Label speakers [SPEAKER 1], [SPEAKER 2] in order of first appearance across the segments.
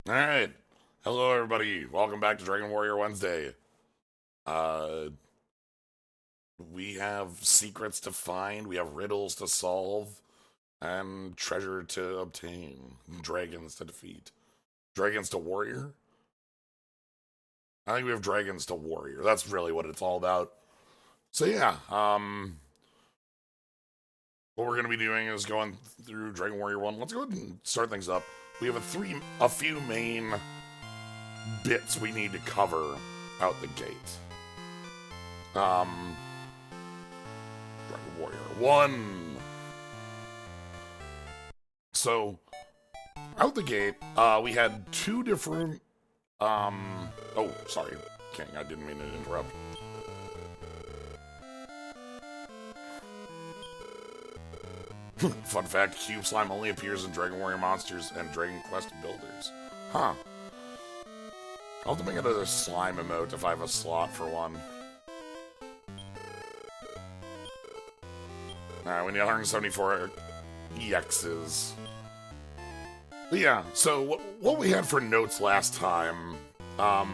[SPEAKER 1] Alright. Hello, everybody. Welcome back to Dragon Warrior Wednesday. Uh, we have secrets to find, we have riddles to solve, and treasure to obtain. Dragons to defeat. Dragons to warrior? I think we have dragons to warrior. That's really what it's all about. So yeah, what we're gonna be doing is going through Dragon Warrior 1. Let's go ahead and start things up. We have a few main bits we need to cover out the gate. Um, Dragon Warrior 1. So, out the gate, we had two different, oh, sorry, King, I didn't mean to interrupt. Fun fact, Cube Slime only appears in Dragon Warrior Monsters and Dragon Quest Builders. Huh. I'll have to make another slime emote if I have a slot for one. Alright, we need 174 EXs. But yeah, so what we had for notes last time, up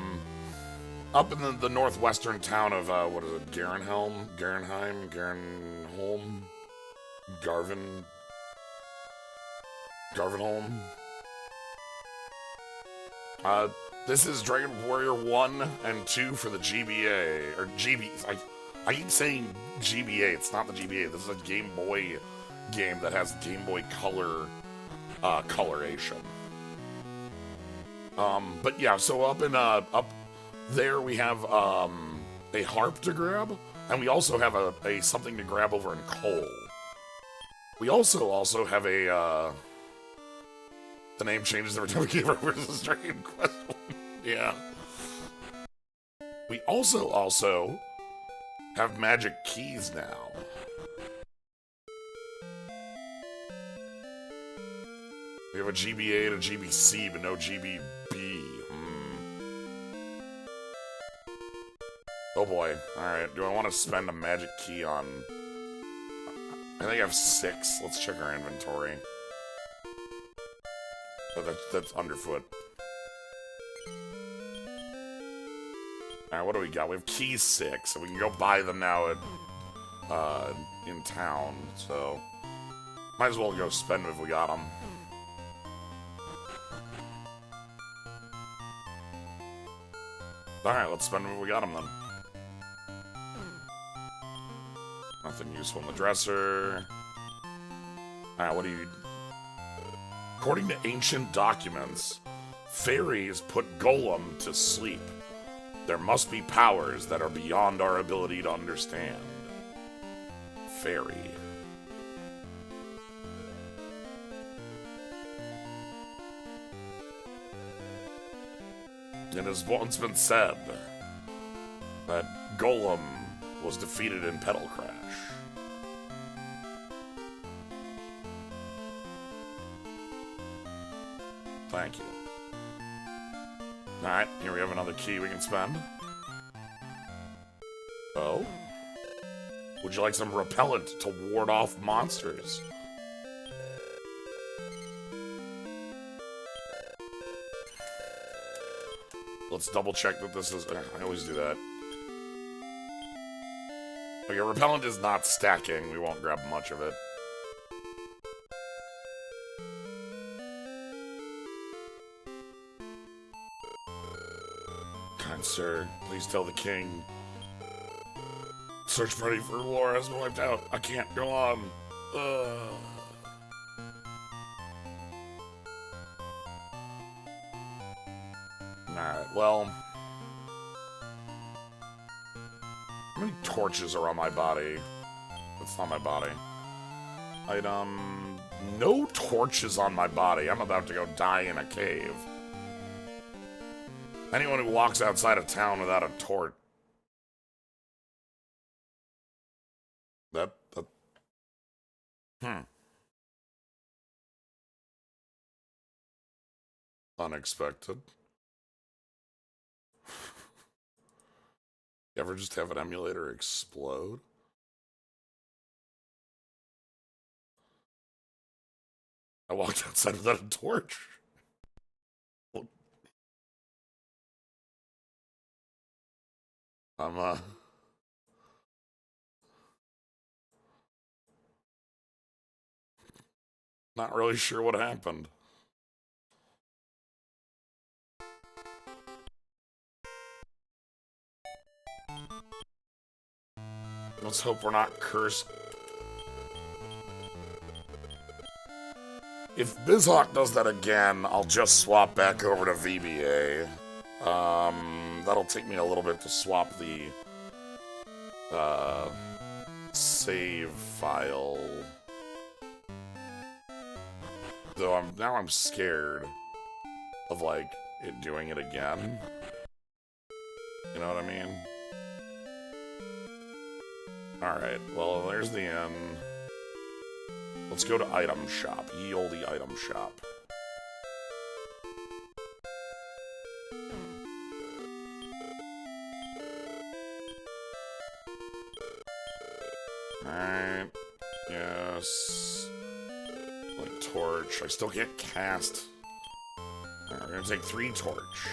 [SPEAKER 1] in the northwestern town of, what is it, Garenholm? Garvenholm? This is Dragon Warrior 1 and 2 for the GBA, or GB, I keep saying GBA, it's not the GBA, this is a Game Boy game that has Game Boy Color, coloration. But yeah, so up there we have, a harp to grab, and we also have a something to grab over in coal. We also have a, the name changes every time we get over to the Dragon Quest one. Yeah. We also have magic keys now. We have a GBA and a GBC, but no GBB. Oh boy. Alright, do I want to spend a magic key on... I think I have 6. Let's check our inventory. Oh, that's underfoot. Alright, what do we got? We have keys 6, so we can go buy them now at, in town, so... Might as well go spend them if we got them. Alright, let's spend them if we got them then. Nothing useful in the dresser. Alright, what do you... According to ancient documents, fairies put Golem to sleep. There must be powers that are beyond our ability to understand. Fairy. It has once been said that Golem was defeated in Petal Crash. Thank you. Alright, here we have another key we can spend. Oh? Would you like some repellent to ward off monsters? Let's double check that this is... I always do that. Okay, repellent is not stacking. We won't grab much of it. Kind sir, please tell the king. Search party for lore has been wiped out. I can't go on. Ugh. Alright, well... How many torches are on my body? That's not my body. Item... No torches on my body. I'm about to go die in a cave. Anyone who walks outside of town without a torch... That... Unexpected. You ever just have an emulator explode? I walked outside without a torch. I'm, not really sure what happened. Let's hope we're not cursed. If BizHawk does that again, I'll just swap back over to VBA. That'll take me a little bit to swap the save file. Though now I'm scared of like it doing it again. You know what I mean? Alright, well there's the end. Let's go to item shop. Ye olde item shop. Alright. Yes. Like torch. I still can't cast. Alright, we're gonna take 3 torch.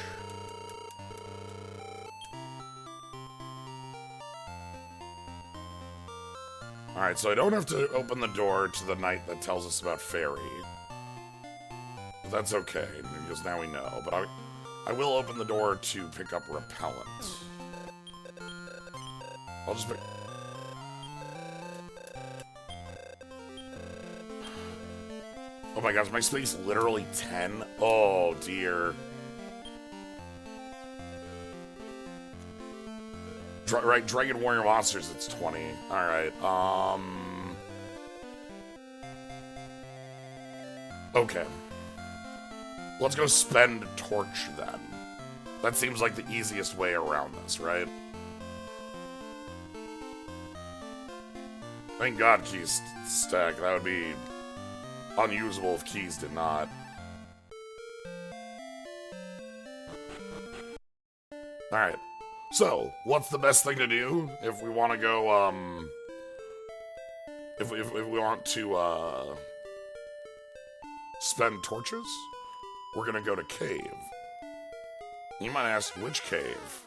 [SPEAKER 1] Alright, so I don't have to open the door to the night that tells us about Fairy. But that's okay, because now we know. But I will open the door to pick up repellent. I'll just pick... Oh my gosh, my space literally 10? Oh dear. Right, Dragon Warrior Monsters, it's 20. Alright, okay. Let's go spend torch then. That seems like the easiest way around this, right? Thank God keys stack. That would be unusable if keys did not. Alright. So, what's the best thing to do if we want to go, if we want to, spend torches? We're gonna go to cave. You might ask, which cave?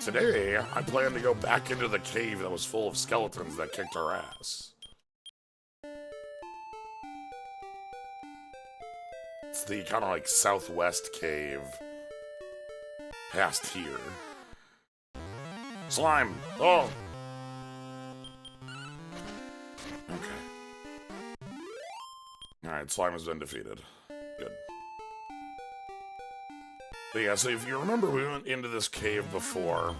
[SPEAKER 1] Today, I plan to go back into the cave that was full of skeletons that kicked our ass. It's the kind of like southwest cave. Past here. Slime! Oh! Okay. Alright, slime has been defeated. Good. But yeah, so if you remember, we went into this cave before,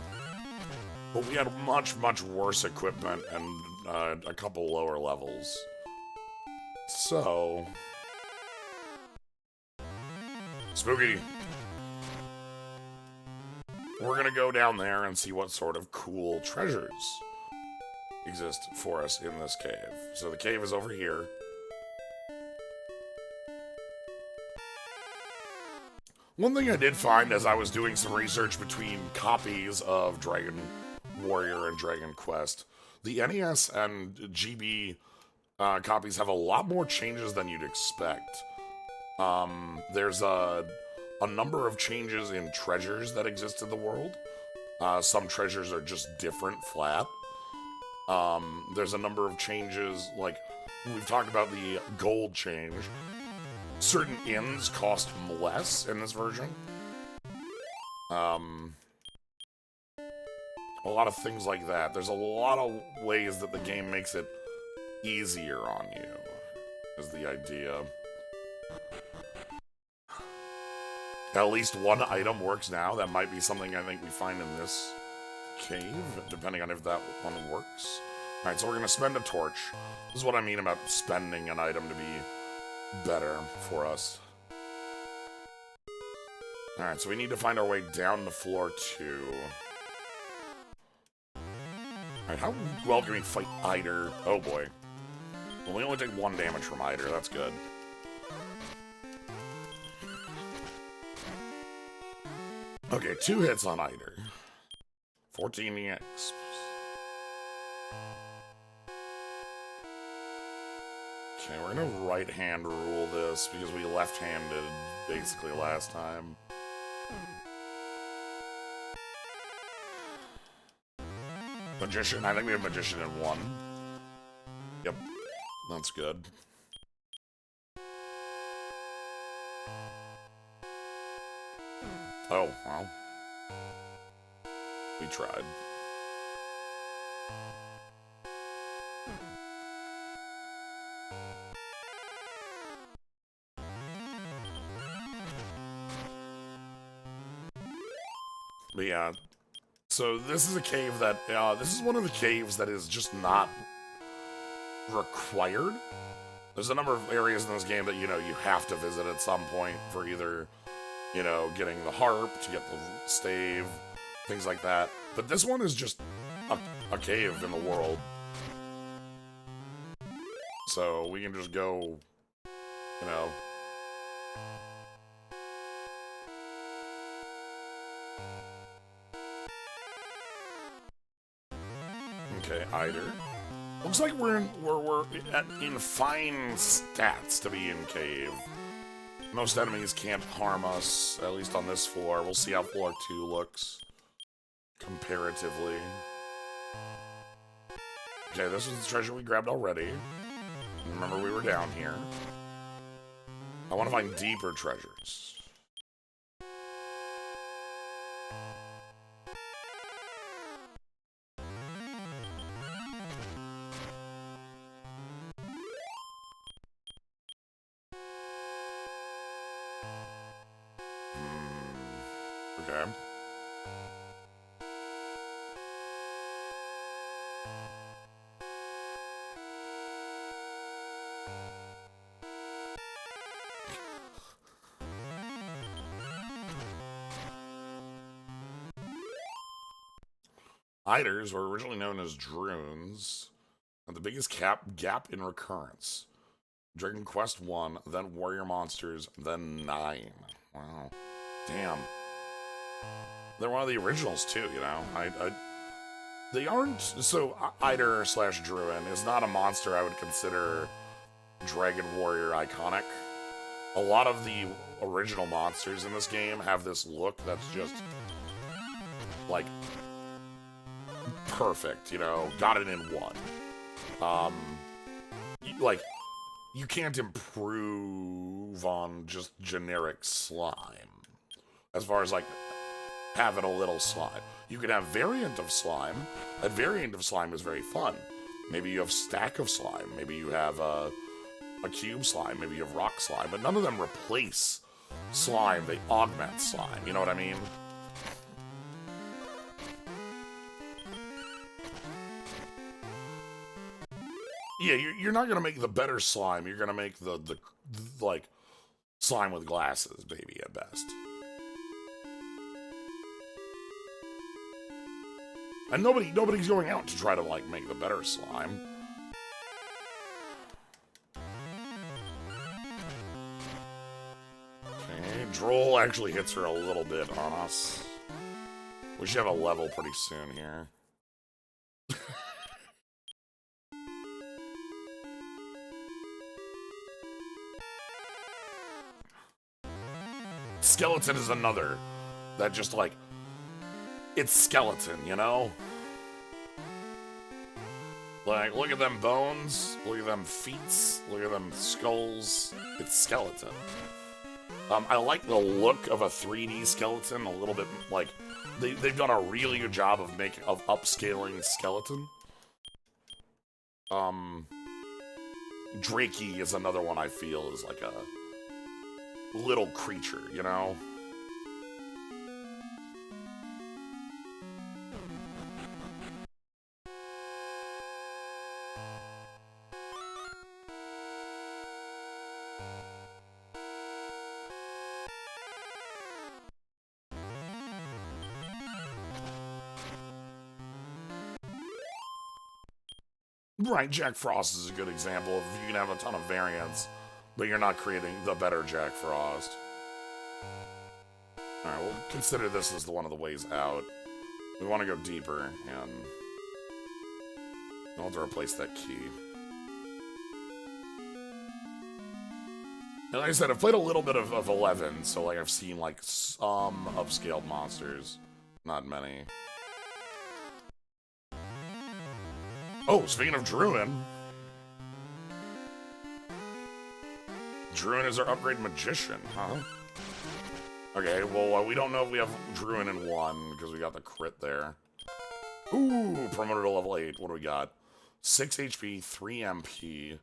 [SPEAKER 1] but we had much, much worse equipment and a couple lower levels. So... Spooky! We're gonna go down there and see what sort of cool treasures exist for us in this cave. So the cave is over here. One thing I did find as I was doing some research between copies of Dragon Warrior and Dragon Quest, the NES and GB copies have a lot more changes than you'd expect. There's a number of changes in treasures that exist in the world. Some treasures are just different, flat. There's a number of changes, like, we've talked about the gold change. Certain inns cost less in this version. A lot of things like that. There's a lot of ways that the game makes it easier on you, is the idea. At least one item works now. That might be something I think we find in this cave, depending on if that one works. Alright, so we're going to spend a torch. This is what I mean about spending an item to be better for us. Alright, so we need to find our way down to floor 2. Alright, how well can we fight Eider? Oh boy. Well, we only take 1 damage from Eider, that's good. Okay, 2 hits on Eider. 14 EX. Okay, we're gonna right-hand rule this because we left-handed basically last time. Magician. I think we have Magician in 1. Yep. That's good. Oh, well. We tried. But yeah, so this is a cave that, this is one of the caves that is just not required. There's a number of areas in this game that, you know, you have to visit at some point for either, you know, getting the harp, to get the stave, things like that. But this one is just a cave in the world. So we can just go, you know... Okay, Eider. Looks like we're in fine stats to be in cave. Most enemies can't harm us, at least on this floor. We'll see how floor 2 looks comparatively. Okay, this is the treasure we grabbed already. Remember, we were down here. I want to find deeper treasures. Okay. Eiders were originally known as Drunes, and the biggest gap in recurrence. Dragon Quest 1, then Warrior Monsters, then 9. Wow. Damn. They're one of the originals, too, you know? They aren't... So, Eider / Druin is not a monster I would consider Dragon Warrior iconic. A lot of the original monsters in this game have this look that's just... like... perfect, you know? Got it in 1. Like... You can't improve on just generic slime. As far as, like, having a little slime. You can have variant of slime. That variant of slime is very fun. Maybe you have stack of slime. Maybe you have a cube slime. Maybe you have rock slime. But none of them replace slime. They augment slime. You know what I mean? Yeah, you're not gonna make the better slime. You're gonna make the like slime with glasses, maybe at best. And nobody's going out to try to like make the better slime. Okay, Droll actually hits her a little bit on us. We should have a level pretty soon here. Skeleton is another that just like, it's skeleton, you know? Like, look at them bones, look at them feet, look at them skulls. It's skeleton. I like the look of a 3D skeleton a little bit. Like, they've done a really good job of upscaling skeleton. Drakey is another one I feel is like a little creature, you know? Right, Jack Frost is a good example of you can have a ton of variants, but you're not creating the better Jack Frost. Alright, we'll consider this as one of the ways out. We want to go deeper, and we'll have to replace that key. And like I said, I've played a little bit of 11, so like I've seen like some upscaled monsters. Not many. Oh, speaking of Druin. Druin is our upgrade magician, huh? Okay, well, we don't know if we have Druin in 1, because we got the crit there. Ooh, promoted to level 8. What do we got? 6 HP, 3 MP,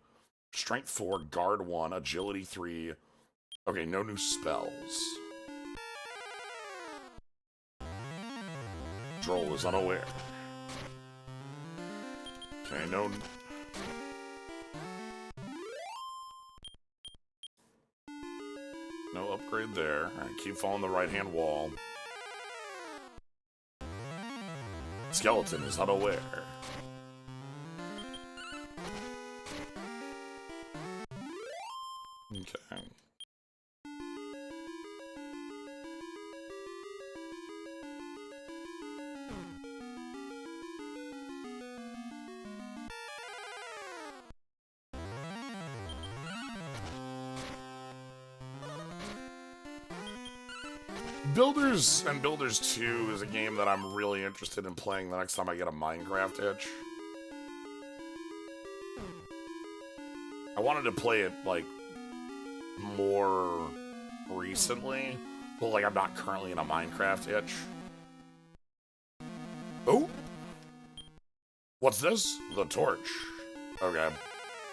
[SPEAKER 1] Strength 4, Guard 1, Agility 3. Okay, no new spells. Droll is unaware. Okay, no... No upgrade there. Alright, keep following the right-hand wall. Skeleton is unaware. Okay. Builders and Builders 2 is a game that I'm really interested in playing the next time I get a Minecraft itch. I wanted to play it, like, more recently, but, like, I'm not currently in a Minecraft itch. Oh! What's this? The torch. Okay.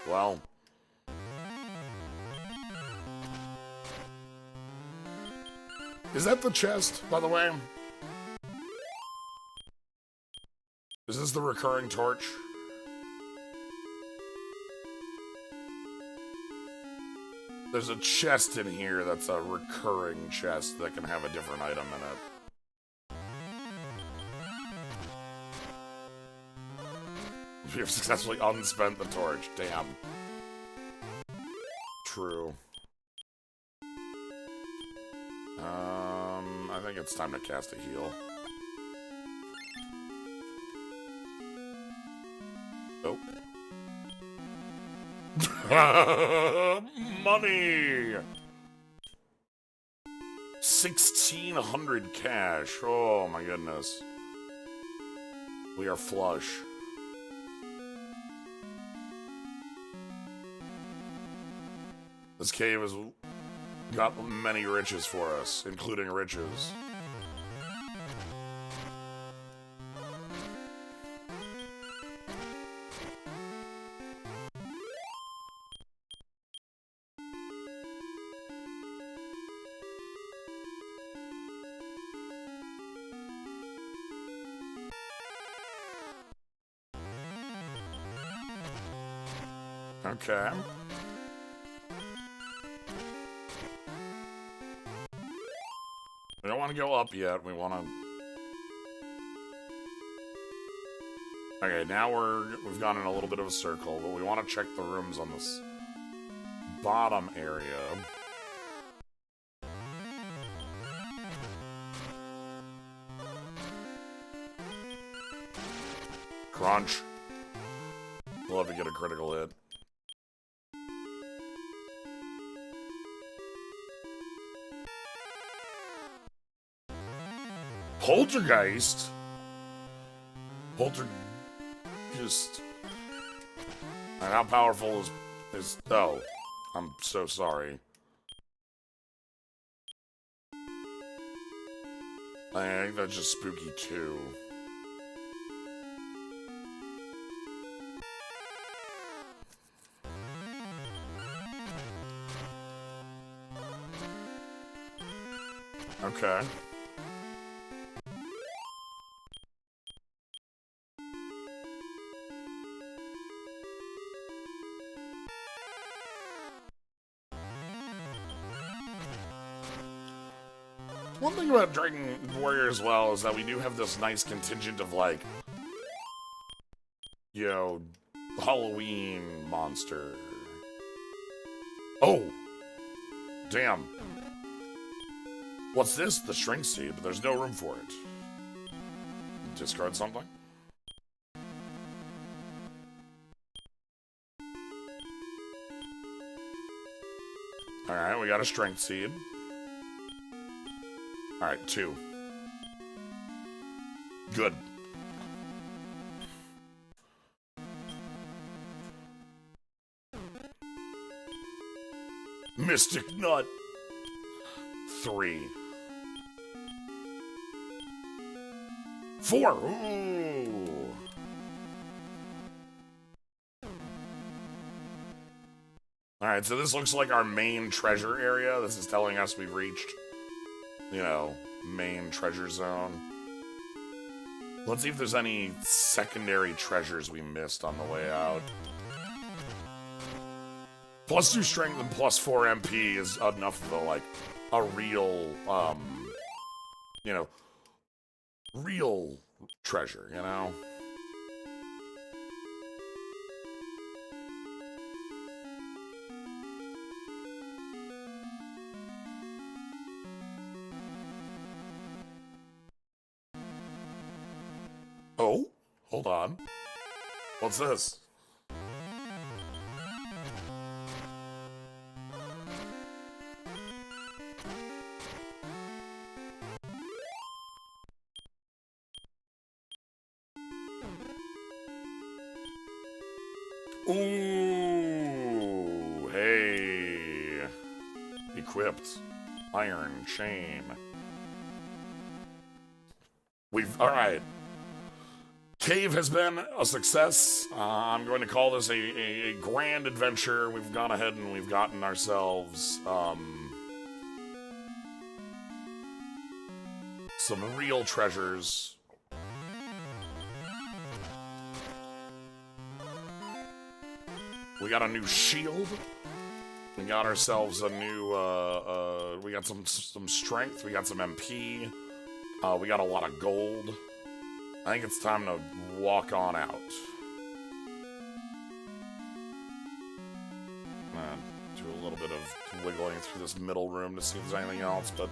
[SPEAKER 1] Well... Is that the chest, by the way? Is this the recurring torch? There's a chest in here that's a recurring chest that can have a different item in it. We have successfully unspent the torch. Damn. True. I think it's time to cast a heal. Oh. Money! 1,600 cash. Oh my goodness. We are flush. This cave has got many riches for us, including riches. Okay. We don't want to go up yet. We want to... Okay, now we've gone in a little bit of a circle, but we want to check the rooms on this bottom area. Crunch. Love to get a critical hit. Poltergeist? Poltergeist. And how powerful is... Oh. I'm so sorry. I think that's just spooky too. Okay. One thing about Dragon Warrior as well is that we do have this nice contingent of, like, you know, Halloween monster. Oh! Damn. What's this? The Shrink Seed, but there's no room for it. Discard something? Alright, we got a Strength Seed. Alright, 2. Good. Mystic Nut. 3. 4. Ooh. Alright, so this looks like our main treasure area. This is telling us we've reached, you know, main treasure zone. Let's see if there's any secondary treasures we missed on the way out. +2 strength and +4 MP is enough of a real, you know, real treasure, you know? Oh, hold on. What's this? Ooh, hey. Equipped. Iron chain. Alright. Cave has been a success. I'm going to call this a grand adventure. We've gone ahead and we've gotten ourselves, some real treasures. We got a new shield. We got ourselves a new, we got some strength. We got some MP. We got a lot of gold. I think it's time to walk on out. Do a little bit of wiggling through this middle room to see if there's anything else, but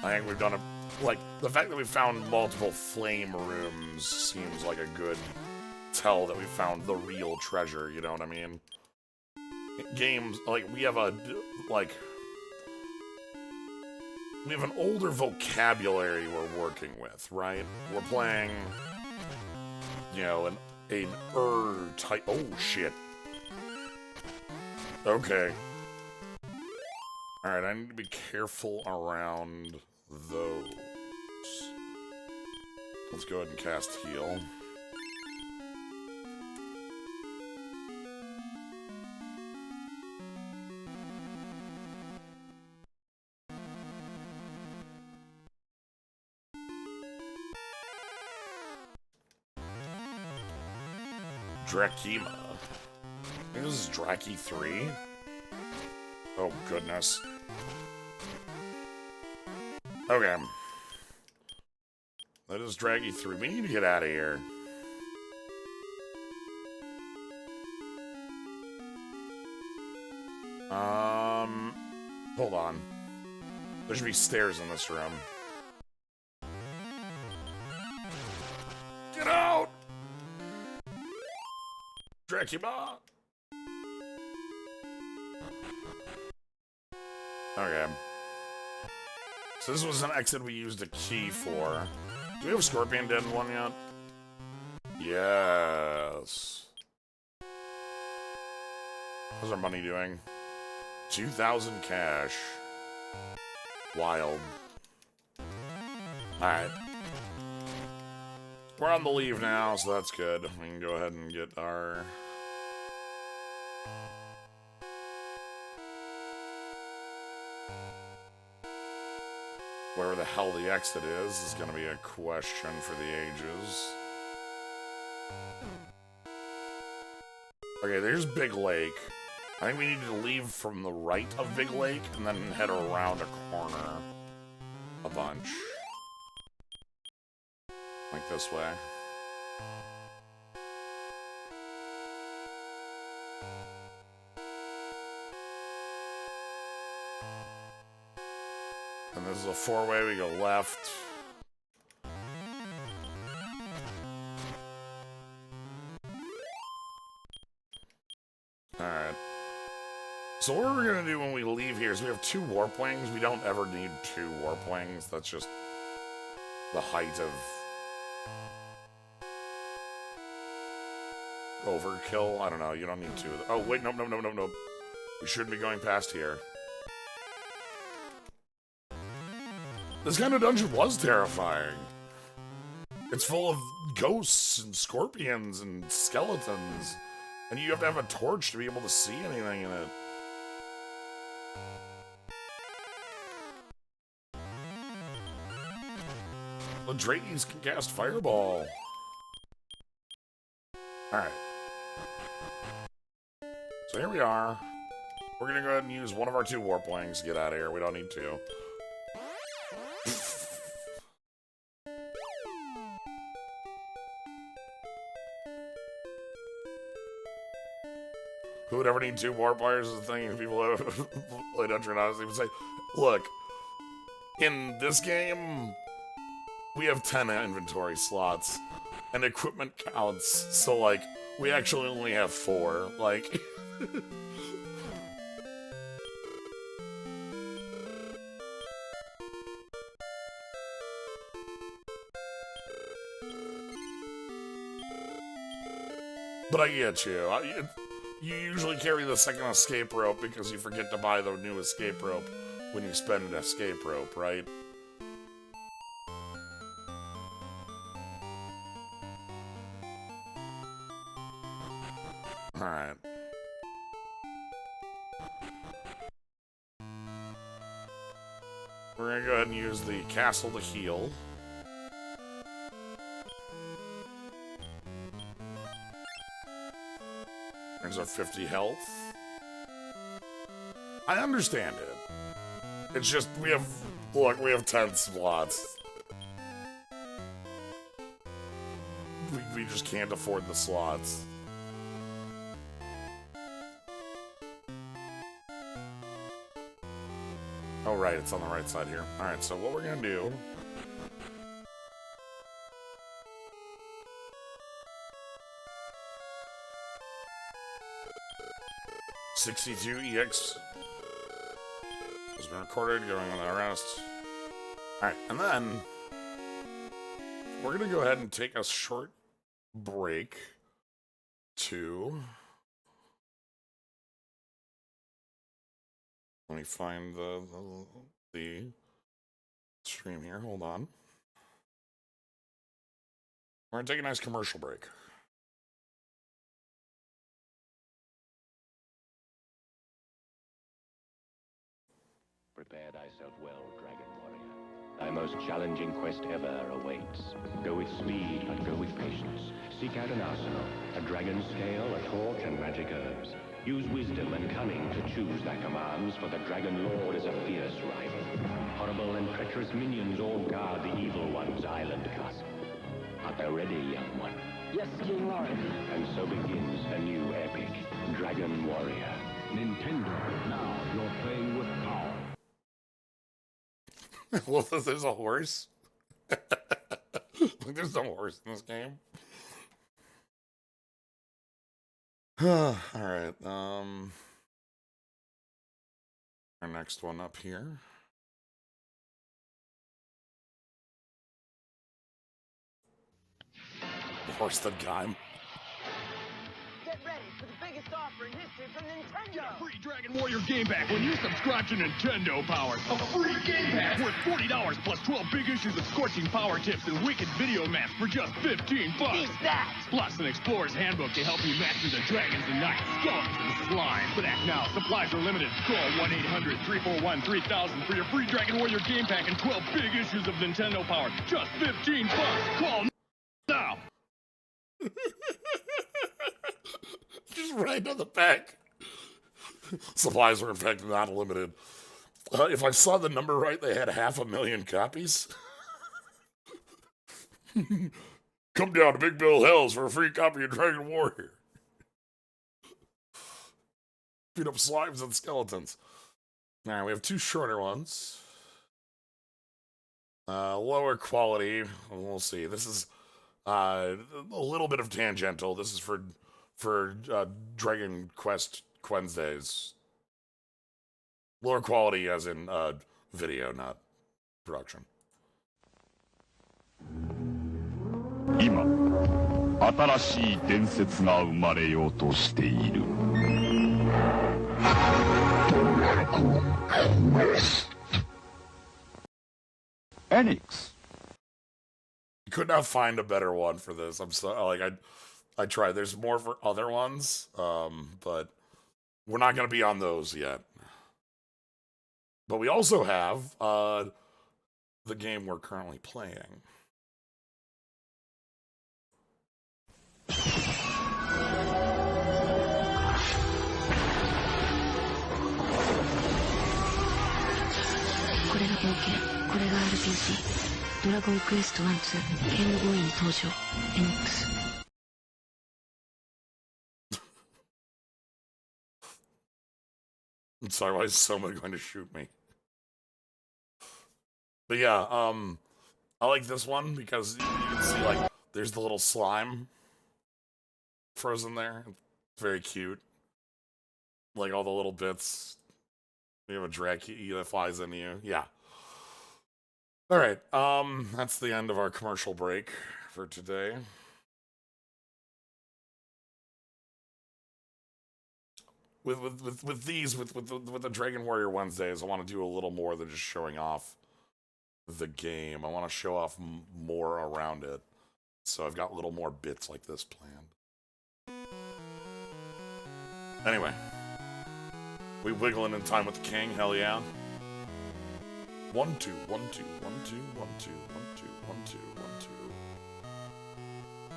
[SPEAKER 1] I think we've done a... Like, the fact that we found multiple flame rooms seems like a good tell that we found the real treasure, you know what I mean? Games, like, we have an older vocabulary we're working with, right? We're playing, you know, an type. Oh shit. Okay. Alright, I need to be careful around those. Let's go ahead and cast heal. Drakima. I think this is Draki 3. Oh, goodness. Okay. That is Draki 3. We need to get out of here. Hold on. There should be stairs in this room. Get out! Dracula! Okay. So this was an exit we used a key for. Do we have a Scorpion Den one yet? Yes. How's our money doing? 2,000 cash. Wild. Alright. We're on the leave now, so that's good. We can go ahead and get our... Where the hell the exit is going to be a question for the ages. Okay, there's Big Lake. I think we need to leave from the right of Big Lake and then head around a corner a bunch. Like this way. And this is a four-way, we go left. Alright. So what we're gonna do when we leave here is we have 2 warp wings. We don't ever need 2 warp wings. That's just the height of overkill. I don't know, you don't need 2 of them. Oh, wait, nope. We shouldn't be going past here. This kind of dungeon was terrifying. It's full of ghosts and scorpions and skeletons. And you have to have a torch to be able to see anything in it. The Drades can cast Fireball. Alright. So here we are. We're gonna go ahead and use one of our 2 warp wings to get out of here. We don't need 2. Who would ever need 2 warp wires is the thing. If people have played Dungeon Odyssey would say, look, in this game, we have 10 inventory slots, and equipment counts, so, like, we actually only have 4, like... But I get you. You usually carry the second escape rope because you forget to buy the new escape rope when you spend an escape rope, right? Alright. We're gonna go ahead and use the castle to heal. There's our 50 health. I understand it. It's just, we have 10 slots. We just can't afford the slots. Oh, right, it's on the right side here. Alright, so what we're gonna do... 62 EX has been recorded, going on the rest. Alright, and then we're gonna go ahead and take a short break to... Let me find the stream here, hold on. We're gonna take a nice commercial break.
[SPEAKER 2] Prepare thyself well, Dragon Warrior. Thy most challenging quest ever awaits. Go with speed, but go with patience. Seek out an arsenal, a dragon scale, a torch, and magic herbs. Use wisdom and cunning to choose thy commands, for the Dragon Lord is a fierce rival. Horrible and treacherous minions all guard the Evil One's island castle. Art thou ready, young one?
[SPEAKER 3] Yes, King Lauren.
[SPEAKER 2] And so begins a new epic, Dragon Warrior.
[SPEAKER 4] Nintendo, now you're playing with power.
[SPEAKER 1] Well, there's a horse. There's no horse in this game. Alright, our next one up here. Horse the guy.
[SPEAKER 3] Get ready for the biggest offer in history from Nintendo!
[SPEAKER 5] Free Dragon Warrior game pack when you subscribe to Nintendo Power. A free game pack worth $40 plus 12 big issues of scorching power tips and wicked video maps for just $15.
[SPEAKER 3] Beat that!
[SPEAKER 5] Plus an explorer's handbook to help you master the dragons and knights, skeletons, and slime. But act now, supplies are limited. Call 1-800-341-3000 for your free Dragon Warrior game pack and 12 big issues of Nintendo Power. Just $15. Call now!
[SPEAKER 1] Just right on the back. Supplies are in fact not limited. If I saw the number right, they had 500,000 copies. Come down to Big Bill Hills for a free copy of Dragon Warrior. Beat up slimes and skeletons. Now we have 2 shorter ones. Lower quality. We'll see. This is a little bit of tangential. This is for Dragon Quest Wednesdays. Lower quality as in video, not production.
[SPEAKER 6] 今、新しい伝説が生まれようとしている。Enix.
[SPEAKER 1] Could not find a better one for this. I'm so like I tried. There's more for other ones, but we're not gonna be on those yet. But we also have the game we're currently playing.
[SPEAKER 7] RPG ドラゴンクエスト1-2ゲームボーイに登場 NX
[SPEAKER 1] I'm sorry, why is someone going to shoot me? But yeah, I like this one because you can see, like, there's the little slime frozen there. It's very cute. Like, all the little bits. You have a Dracula that flies into you. Yeah. Alright, that's the end of our commercial break for today. With the Dragon Warrior Wednesdays, I want to do a little more than just showing off the game. I want to show off more around it. So I've got little more bits like this planned. Anyway. We wiggling in time with the king, hell yeah. 1 2 1 2 1 2 1 2 1 2 1 2 1 2.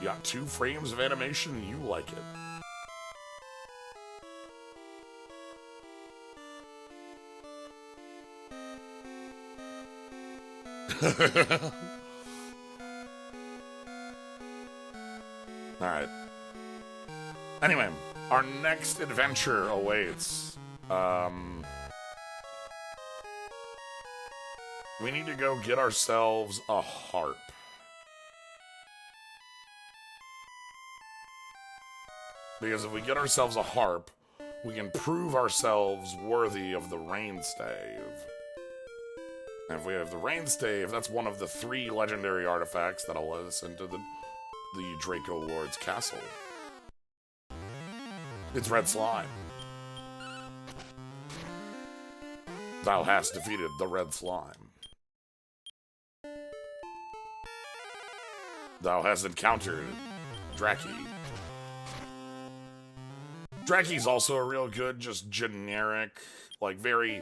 [SPEAKER 1] You got 2 frames of animation and you like it. Alright. Anyway, our next adventure awaits. We need to go get ourselves a harp. Because if we get ourselves a harp, we can prove ourselves worthy of the Rain Stave. And if we have the Rain Stave, that's one of the 3 legendary artifacts that'll let us into the Draco Lord's castle. It's Red Slime. Thou hast defeated the Red Slime. Thou hast encountered Draki. Draki's also a real good, just generic, like very,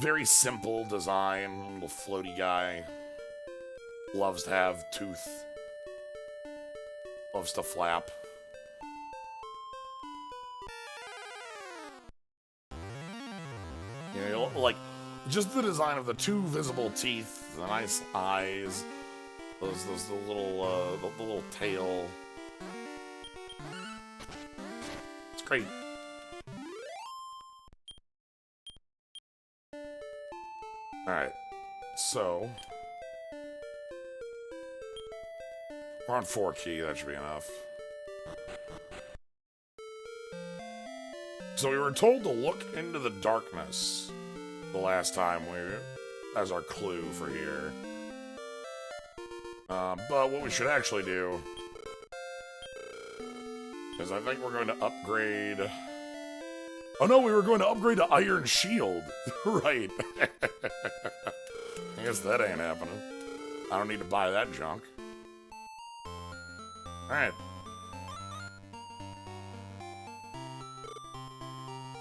[SPEAKER 1] very simple design, little floaty guy. Loves to have tooth. Loves to flap. You know, like, just the design of the 2 visible teeth, the nice eyes, the little tail. It's great. Alright, so we're on 4 key, that should be enough. So we were told to look into the darkness the last time as our clue for here. But what we should actually do is I think we're going to upgrade... Oh no, we were going to upgrade to Iron Shield. Right. I guess that ain't happening. I don't need to buy that junk. Alright.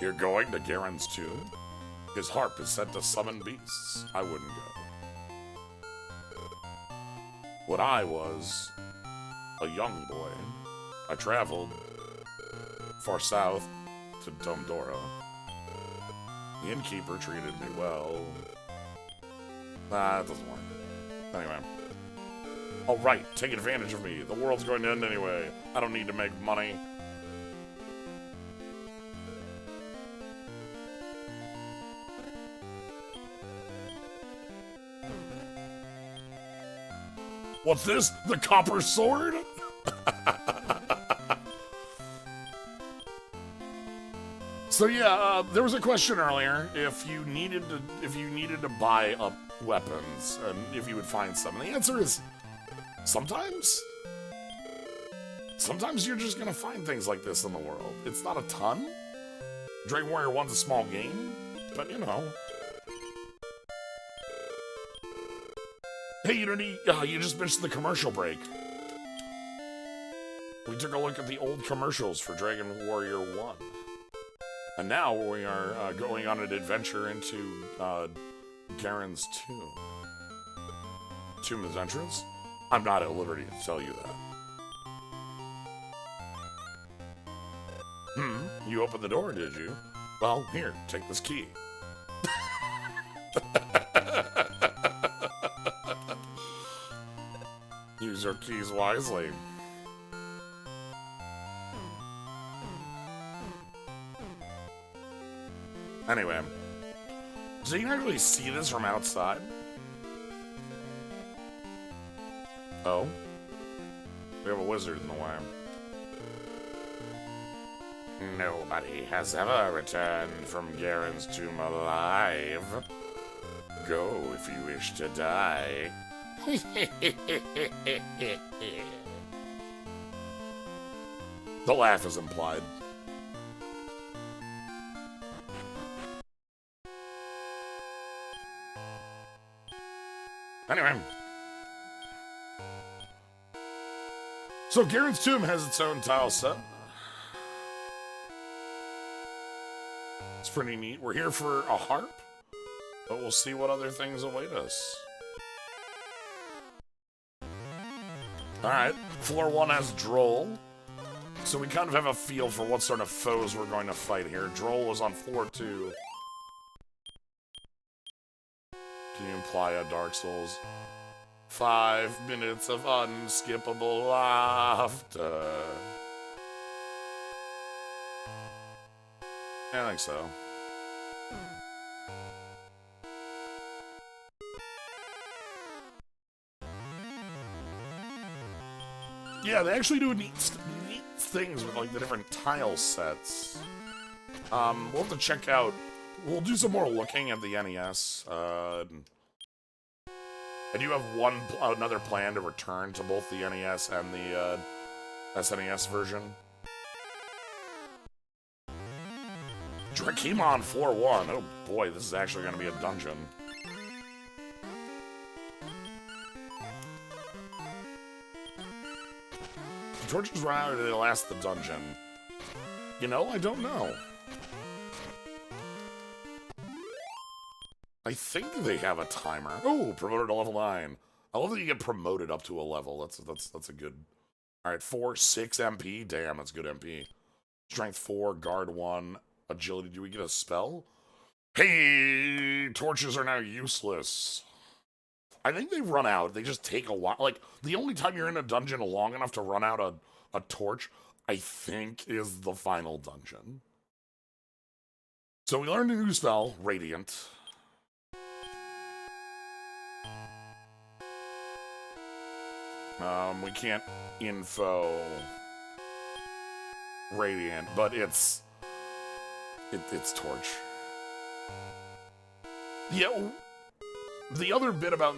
[SPEAKER 1] You're going to Garen's tomb? His harp is sent to summon beasts. I wouldn't go. When I was a young boy, I traveled far south to Domdora. The innkeeper treated me well. Nah, that doesn't work. Anyway. Alright, take advantage of me. The world's going to end anyway. I don't need to make money. What's this? The copper sword? So yeah, there was a question earlier if you needed to buy up weapons and if you would find some. And the answer is sometimes. Sometimes you're just gonna find things like this in the world. It's not a ton. Dragon Warrior 1's a small game, but you know. Hey, you just missed the commercial break. We took a look at the old commercials for Dragon Warrior 1. And now we are going on an adventure into Garen's tomb. Tomb is entrance? I'm not at liberty to tell you that. You opened the door, did you? Well, here, take this key. Use your keys wisely. Anyway, so you can actually see this from outside. Oh? We have a wizard in the way. Nobody has ever returned from Garen's tomb alive. Go if you wish to die. The laugh is implied. Anyway. So Garen's tomb has its own tile set. It's pretty neat. We're here for a harp, but we'll see what other things await us. Alright, floor 1 has Droll. So we kind of have a feel for what sort of foes we're going to fight here. Droll is on floor 2. Can you imply a Dark Souls? 5 minutes of unskippable laughter. Yeah, I think so. Yeah, they actually do neat things with like the different tile sets. We'll have to check out. We'll do some more looking at the NES. I do have another plan to return to both the NES and the SNES version. Drakima on floor 1. Oh boy, this is actually going to be a dungeon. The torches run out or do they last the dungeon? You know, I don't know. I think they have a timer. Oh, promoted to level 9. I love that you get promoted up to a level. That's a good. All right, 4, 6 MP. Damn, that's good MP. Strength 4, guard 1, agility. Do we get a spell? Hey, torches are now useless. I think they run out. They just take a while. Like the only time you're in a dungeon long enough to run out a torch, I think, is the final dungeon. So we learned a new spell, Radiant. We can't info Radiant, but it's Torch. Yeah, the other bit about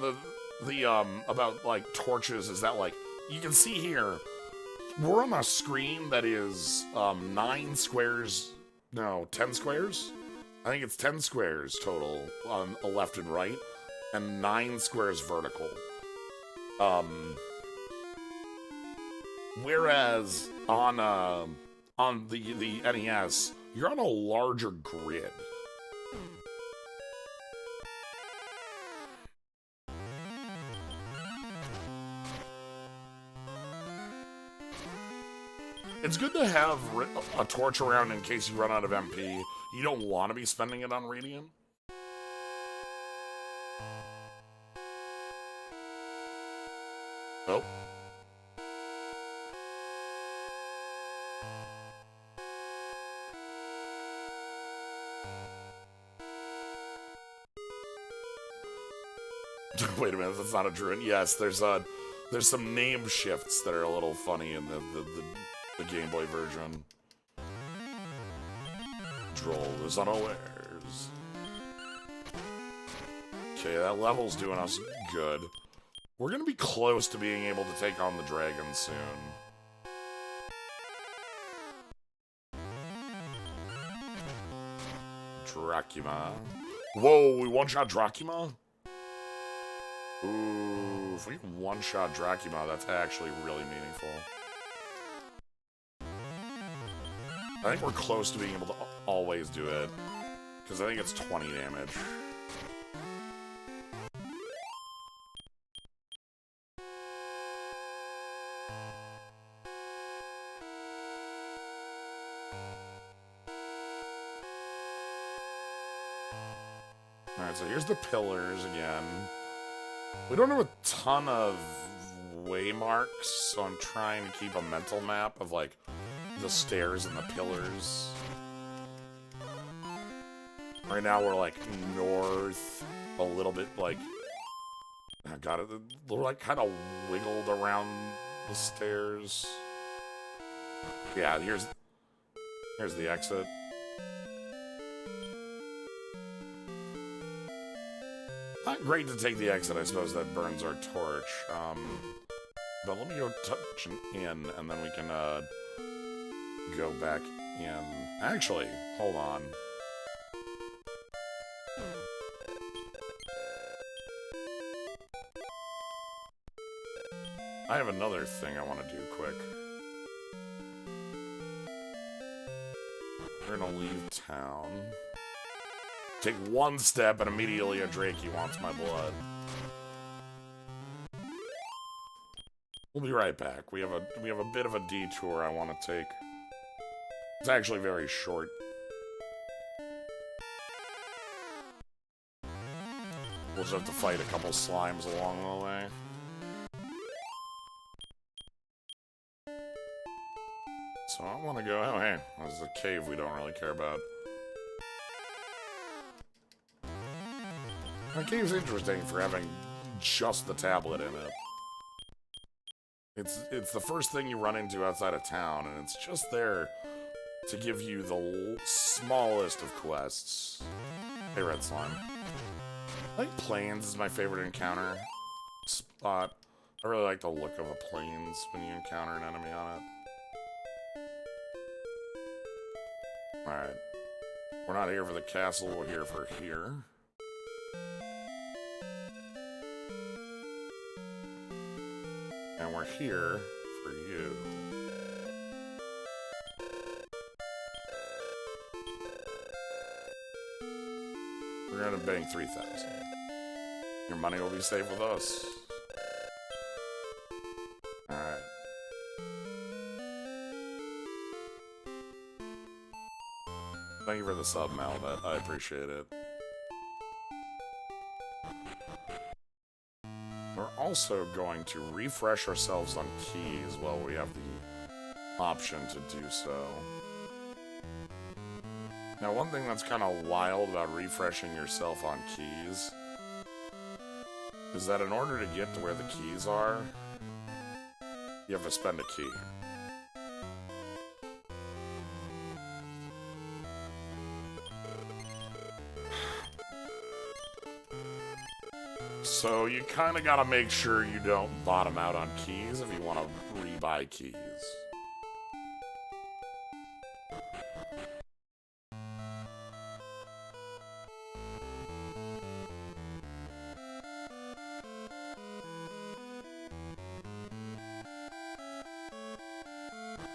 [SPEAKER 1] about like torches is that like you can see here we're on a screen that is 9 squares, no, 10 squares. I think it's 10 squares total on a left and right, and 9 squares vertical. Whereas on the NES, you're on a larger grid. It's good to have a torch around in case you run out of MP. You don't want to be spending it on Radiant. Oh. Wait a minute, that's not a druid. Yes, there's some name shifts that are a little funny in the Game Boy version. Droll is unawares. Okay, that level's doing us good. We're gonna be close to being able to take on the dragon soon. Dracula. Whoa, we one-shot Dracula? Ooh. if we one-shot Dracula, that's actually really meaningful. I think we're close to being able to always do it, because I think it's 20 damage. Alright, so here's the pillars again. We don't have a ton of waymarks, so I'm trying to keep a mental map of, like, the stairs and the pillars. Right now we're, like, north, a little bit, like... I got it. We're, like, kind of wiggled around the stairs. Yeah, here's the exit. Not great to take the exit, I suppose, that burns our torch. But let me go touch in, and then we can, go back in. Actually, hold on. I have another thing I want to do quick. We're gonna leave town. Take one step and immediately a Drakey wants my blood. We'll be right back. We have a bit of a detour I want to take. It's actually very short. We'll just have to fight a couple slimes along the way. So I want to go... Oh, hey, there's a cave we don't really care about. The cave's interesting for having just the tablet in it. It's the first thing you run into outside of town, and it's just there to give you the smallest of quests. Hey, Red Slime. I think Plains is my favorite encounter spot. I really like the look of a Plains when you encounter an enemy on it. Alright. We're not here for the castle, we're here for here. And we're here for you. We're gonna bang 3,000. Your money will be safe with us. Alright. Thank you for the sub, Malvet. I appreciate it. We're also going to refresh ourselves on keys while we have the option to do so. Now, one thing that's kind of wild about refreshing yourself on keys is that in order to get to where the keys are, you have to spend a key. So you kind of got to make sure you don't bottom out on keys if you want to rebuy keys.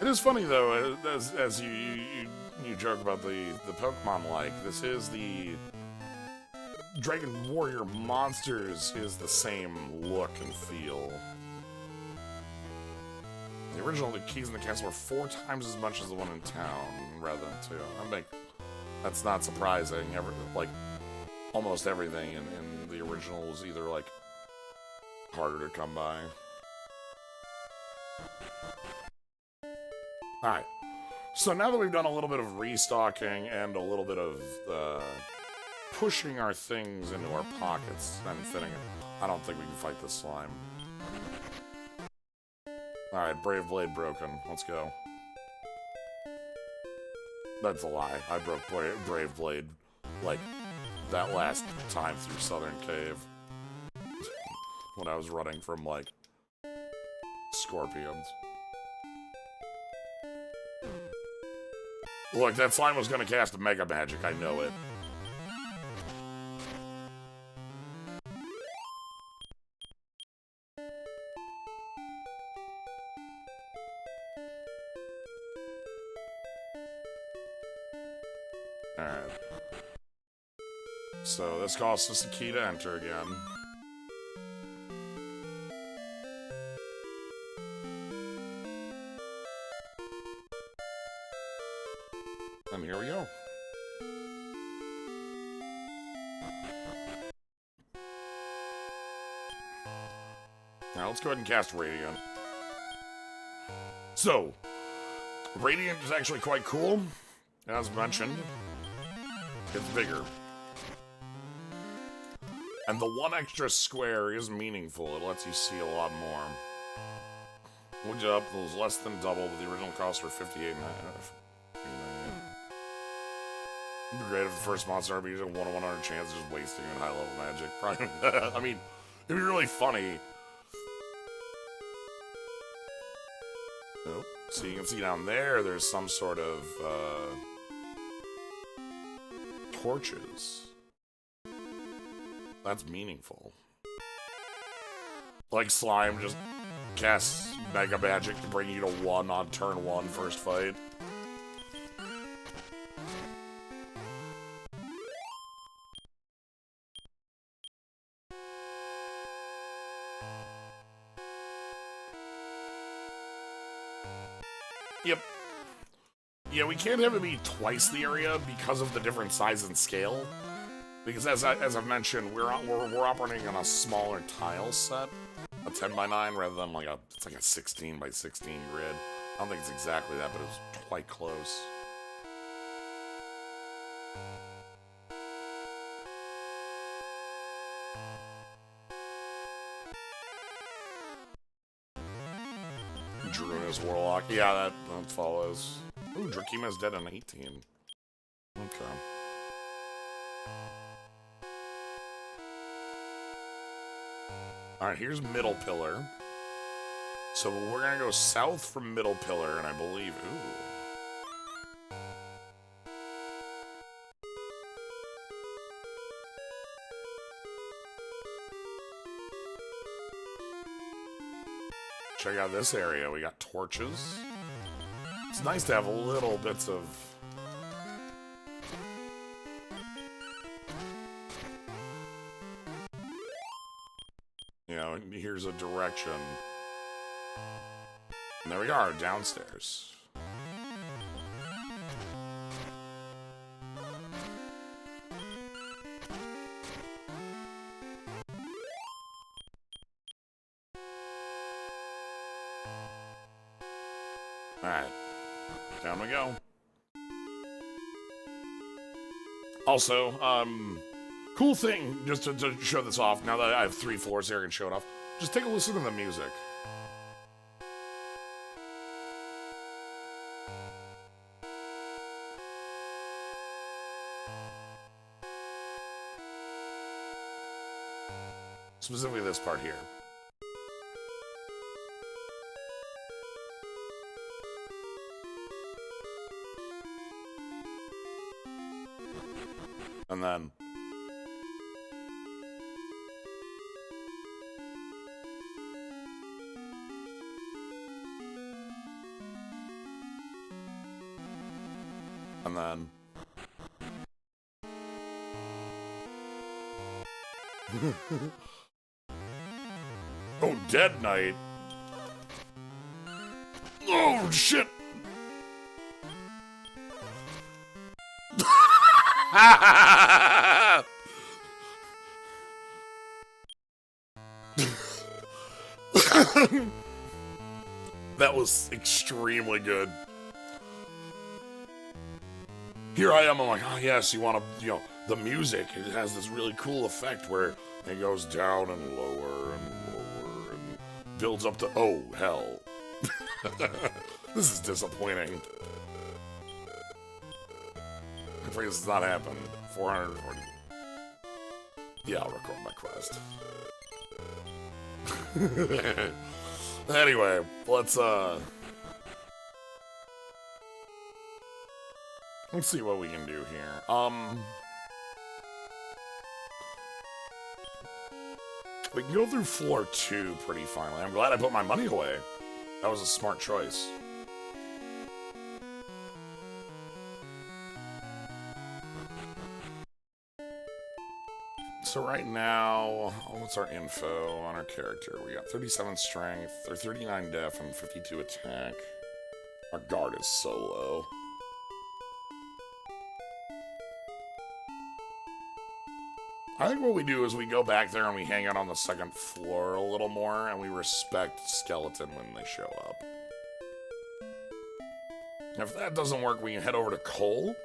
[SPEAKER 1] It is funny though, as you joke about the Pokemon like, this is the Dragon Warrior Monsters is the same look and feel. The original keys in the castle were 4 times as much as the one in town, rather than 2. That's not surprising. Like, almost everything in the original was either, like, harder to come by. Alright. So now that we've done a little bit of restocking and a little bit of, pushing our things into our pockets and fitting it, I don't think we can fight this slime. Alright, Brave Blade broken. Let's go. That's a lie. I broke Brave Blade, like, that last time through Southern Cave. When I was running from, like, scorpions. Look, that slime was gonna cast a Mega Magic, I know it. Alright. So this costs us a key to enter again. And here we go. Now let's go ahead and cast Radiant. So, Radiant is actually quite cool. As mentioned, it's bigger. And the one extra square is meaningful. It lets you see a lot more. Wood up, it was less than double, but the original cost were $58.99. It'd be great if the first monster RPG had a 1 in 100 chance of just wasting in high level magic. Probably, I mean, it'd be really funny. Oh, so you can see down there, there's some sort of torches. That's meaningful. Like Slime just casts Mega Magic to bring you to 1 on turn 1 first fight. Yep. Yeah, we can't have it be twice the area because of the different size and scale. Because as I've mentioned, we're operating on a smaller tile set, a 10x9 rather than like it's like a 16x16 grid. I don't think it's exactly that, but it was quite close. Druna's Warlock. Yeah, that follows. Ooh, Drakima's dead in 18. Okay. Alright, here's Middle Pillar. So we're gonna go south from Middle Pillar, and I believe... Ooh. Check out this area. We got torches. It's nice to have little bits of... You know, here's a direction. And there we are, downstairs. Alright. Down we go. Also, cool thing, just to show this off, now that I have 3 floors here and show it off, just take a listen to the music. Specifically this part here. And then... And then... Oh, Dead Knight. Oh, shit. That was extremely good. Here I am, I'm like, oh yes, you want to, you know, the music, it has this really cool effect where it goes down and lower and builds up to, oh, hell. This is disappointing. I'm afraid this does not happen. 440. Yeah, I'll record my quest. Anyway, let's see what we can do here. We can go through floor 2 pretty finally. I'm glad I put my money away. That was a smart choice. So right now, what's our info on our character? We got 37 strength, or 39 def, and 52 attack. Our guard is so low. I think what we do is we go back there and we hang out on the second floor a little more, and we respect Skeleton when they show up. If that doesn't work, we can head over to Cole,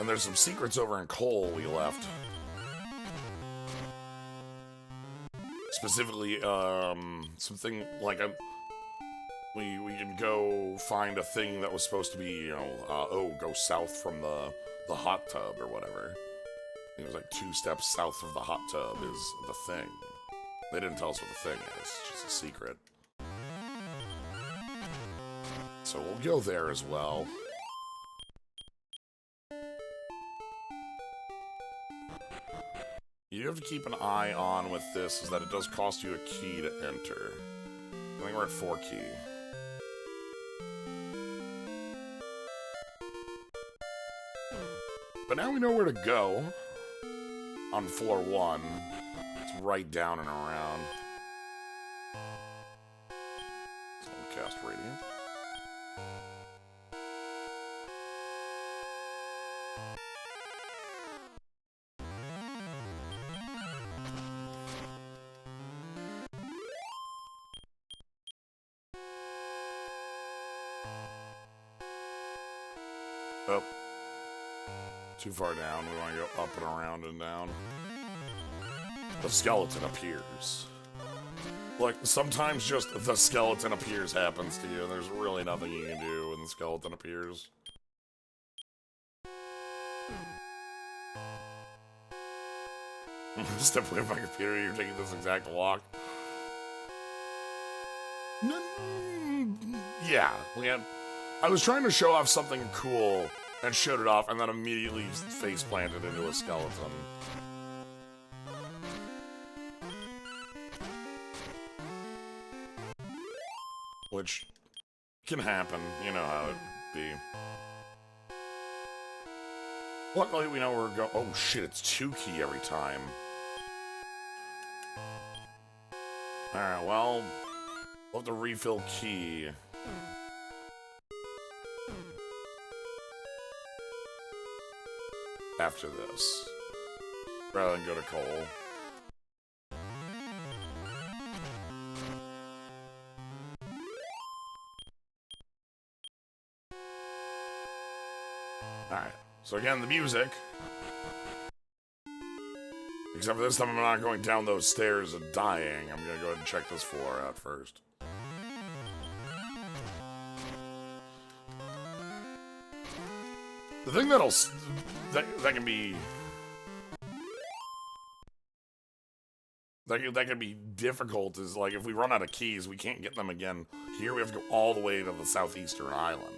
[SPEAKER 1] and there's some secrets over in Cole we left. Specifically, something like we can go find a thing that was supposed to be, you know, go south from the hot tub or whatever. It was like 2 steps south of the hot tub is the thing. They didn't tell us what the thing is, it's just a secret. So we'll go there as well. You have to keep an eye on with this is that it does cost you a key to enter. I think we're at 4 key. But now we know where to go. On floor 1. It's right down and around. So we'll cast Radiant. Oh. Too far down. We want to go up and around and down. The skeleton appears. Like, sometimes just the skeleton appears happens to you, and there's really nothing you can do when the skeleton appears. Step away from my computer, you're taking this exact walk. Yeah, I was trying to show off something cool and showed it off, and then immediately face planted into a skeleton. Which can happen, you know how it'd be. Luckily, we know we're going. Oh shit, it's 2 key every time. Alright, well, we'll have to refill key. After this, rather than go to Cole. Alright, so again, the music. Except for this time I'm not going down those stairs and dying. I'm gonna go ahead and check this floor out first. The thing that can be that can be difficult is like if we run out of keys, we can't get them again. Here we have to go all the way to the southeastern island.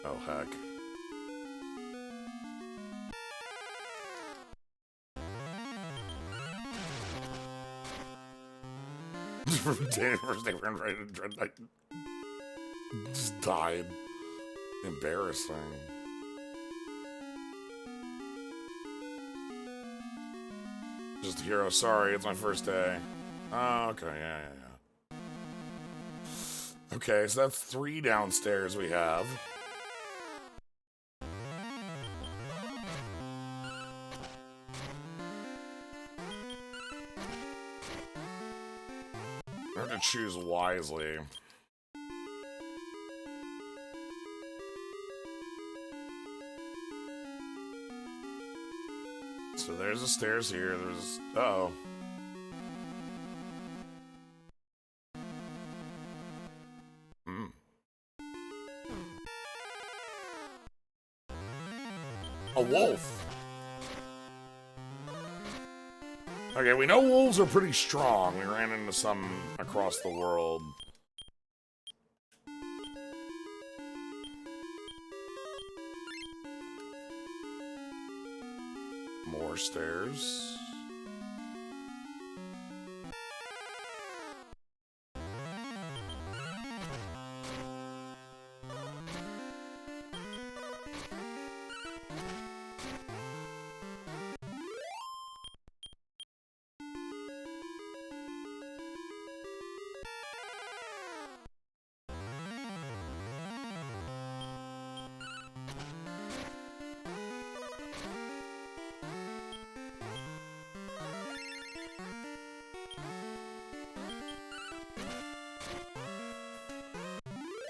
[SPEAKER 1] Oh heck. First day we're invited to Dread Knight. Just died. Embarrassing. Just a hero, sorry, it's my first day. Oh, okay, yeah. Okay, so that's 3 downstairs we have. I have to choose wisely. So there's the stairs here, there's... Uh-oh. A wolf! Okay, we know wolves are pretty strong. We ran into some across the world. More stairs.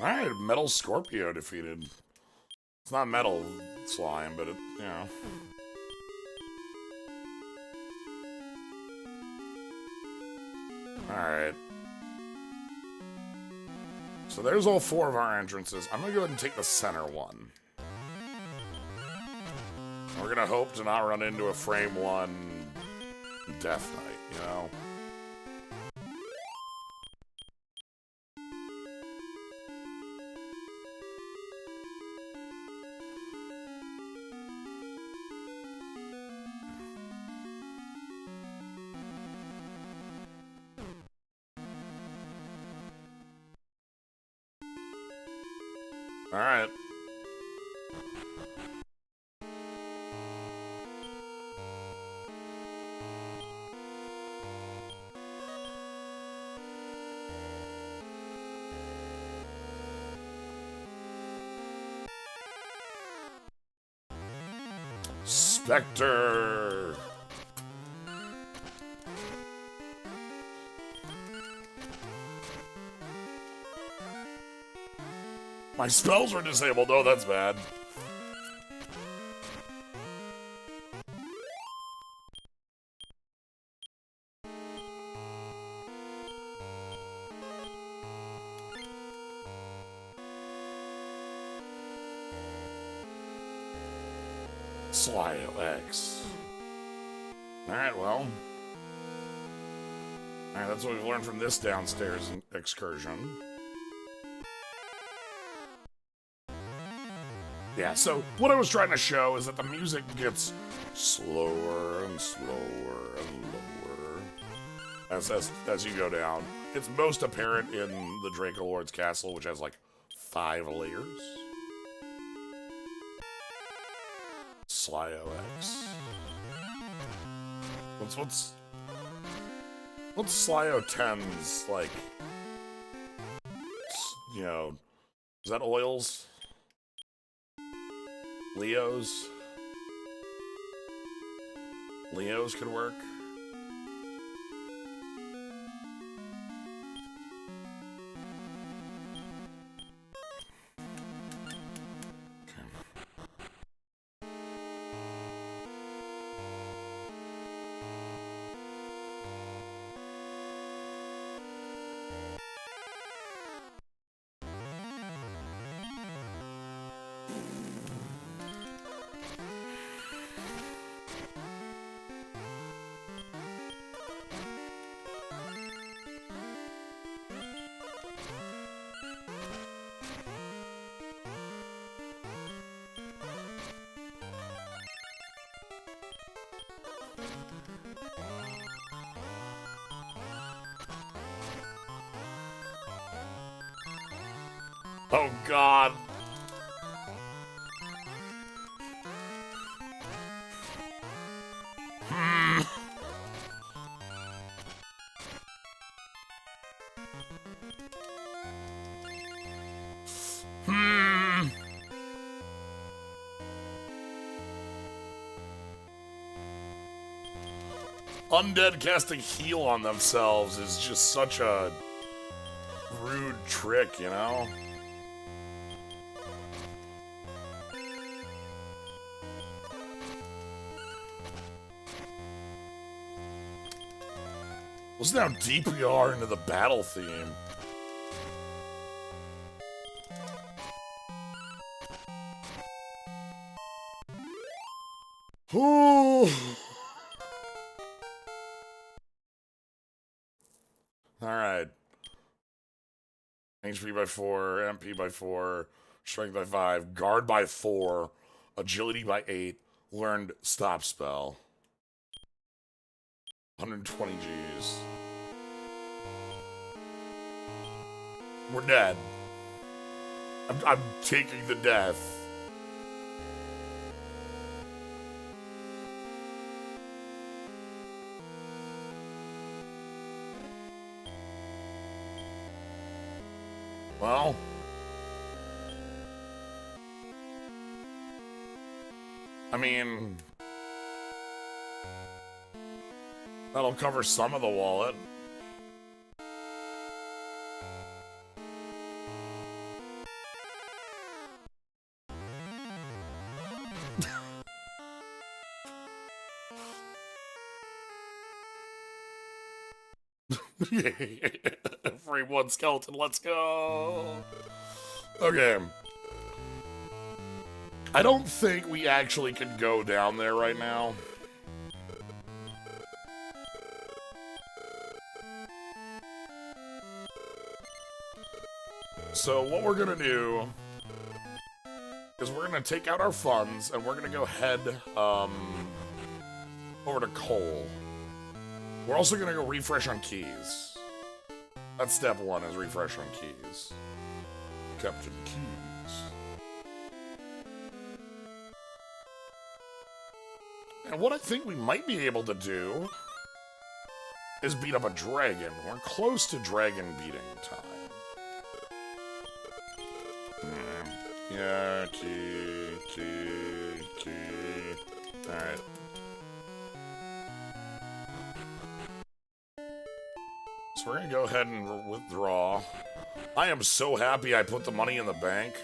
[SPEAKER 1] Alright, Metal Scorpio defeated. It's not Metal Slime, but it, you know. Alright. So there's all 4 of our entrances. I'm gonna go ahead and take the center one. We're gonna hope to not run into a frame 1 Death Knight, you know? Alright. Spectre! My spells were disabled. Oh, that's bad. Slyo X. Alright, well. Alright, that's what we've learned from this downstairs excursion. Yeah, so what I was trying to show is that the music gets slower and slower and lower as you go down. It's most apparent in the Draco Lord's castle, which has like 5 layers. Slyo X. What's Slyo 10's like? You know, is that oils? Leo's could work. Oh God. Undead casting heal on themselves is just such a rude trick, you know? Listen how deep we are into the battle theme. Ooh. Alright. HP by 4, MP by 4, Strength by 5, Guard by 4, Agility by 8, learned Stop Spell. 120 Gs. We're dead. I'm taking the death. Well, I mean, that'll cover some of the wallet. Free one skeleton, let's go! Okay. I don't think we actually could go down there right now. So what we're gonna do is we're gonna take out our funds and we're gonna go head over to Cole. We're also gonna go refresh on keys. That's step one, is refresh on keys. Captain Keys. And what I think we might be able to do is beat up a dragon. We're close to dragon beating time. Yeah, key. Alright. So we're gonna go ahead and withdraw. I am so happy I put the money in the bank.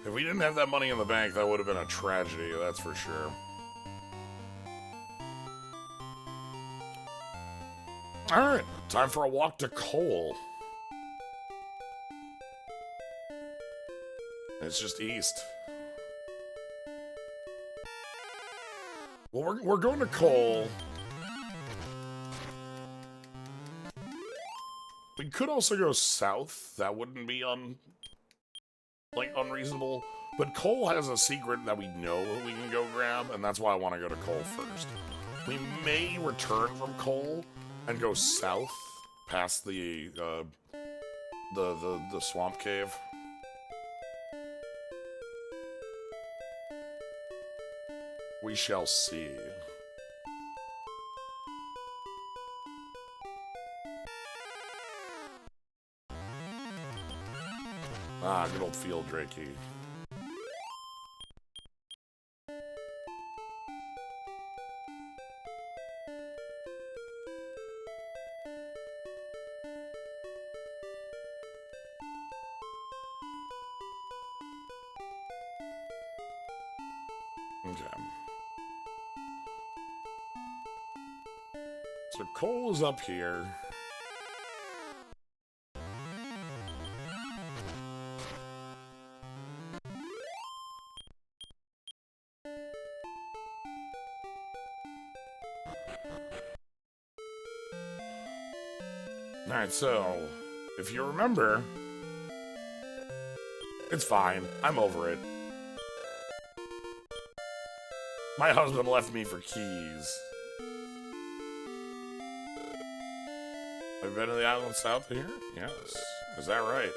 [SPEAKER 1] If we didn't have that money in the bank, that would have been a tragedy, that's for sure. Alright, time for a walk to Cole. It's just east. Well, we're going to Cole. We could also go south. That wouldn't be unreasonable. But Cole has a secret that we know we can go grab, and that's why I want to go to Cole first. We may return from Cole and go south past the swamp cave. We shall see. Ah, good old field Drakey. Okay. So Cole is up here. Alright, so, if you remember, it's fine. I'm over it. My husband left me for keys. Have you been to the island south here? Yes. Is that right?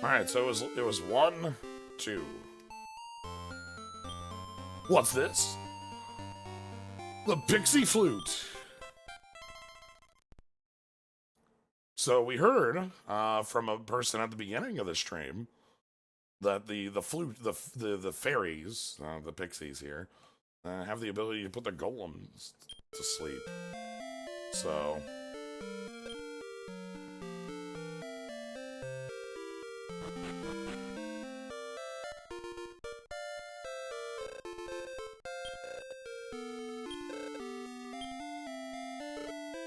[SPEAKER 1] Alright, so it was 1, 2. What's this? The Pixie Flute. So we heard from a person at the beginning of the stream that the flute, the fairies, the pixies here, have the ability to put their golems to sleep. So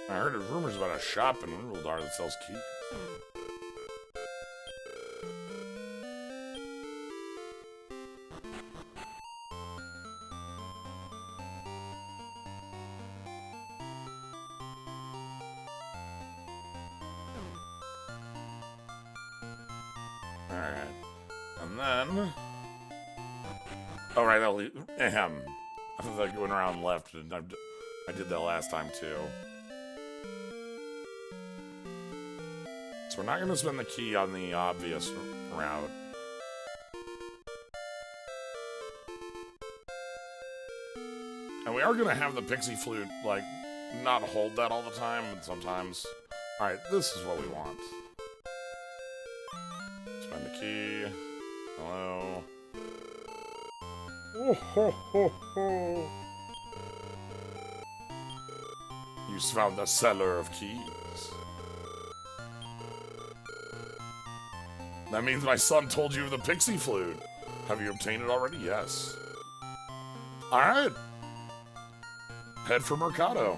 [SPEAKER 1] I heard rumors about a shop in Ruldar that sells keys. Alright. And then... Alright, I thought that going around left, and I did that last time too. So we're not going to spend the key on the obvious route. And we are going to have the Pixie Flute, like, not hold that all the time, but sometimes. Alright, this is what we want. Spend the key. Hello. Oh, ho, ho, ho. You found the cellar of keys. That means my son told you of the pixie flute. Have you obtained it already? Yes. Alright. Head for Mercado.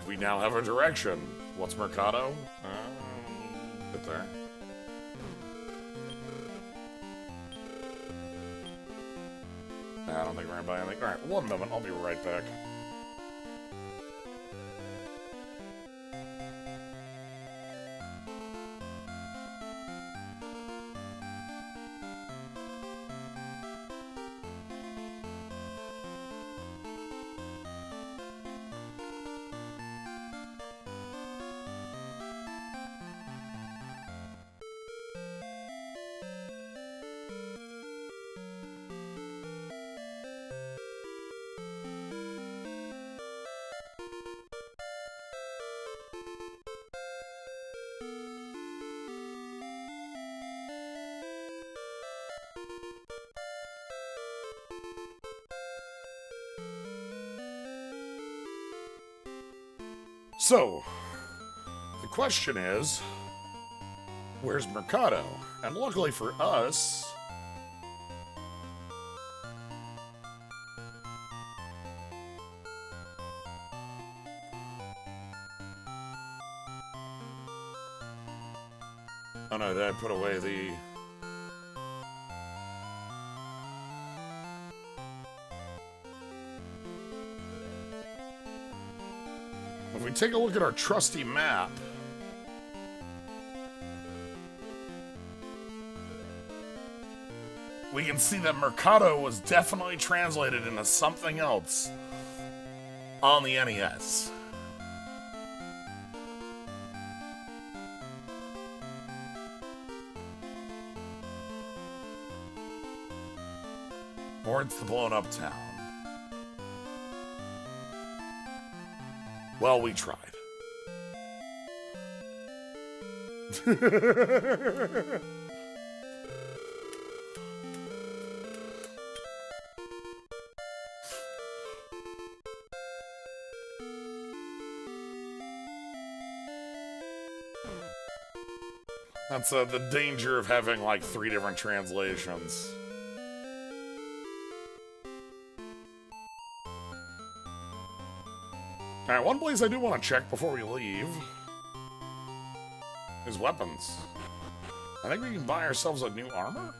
[SPEAKER 1] We now have a direction. What's Mercado? Right there. Nah, I don't think we're gonna buy anything. Alright, one moment. I'll be right back. So, the question is, where's Mercado? And luckily for us, oh no, did I put away the... If we take a look at our trusty map, we can see that Mercado was definitely translated into something else on the NES. Or it's the blown up town. Well, we tried. That's the danger of having like 3 different translations. Alright, one place I do want to check before we leave is weapons. I think we can buy ourselves a new armor?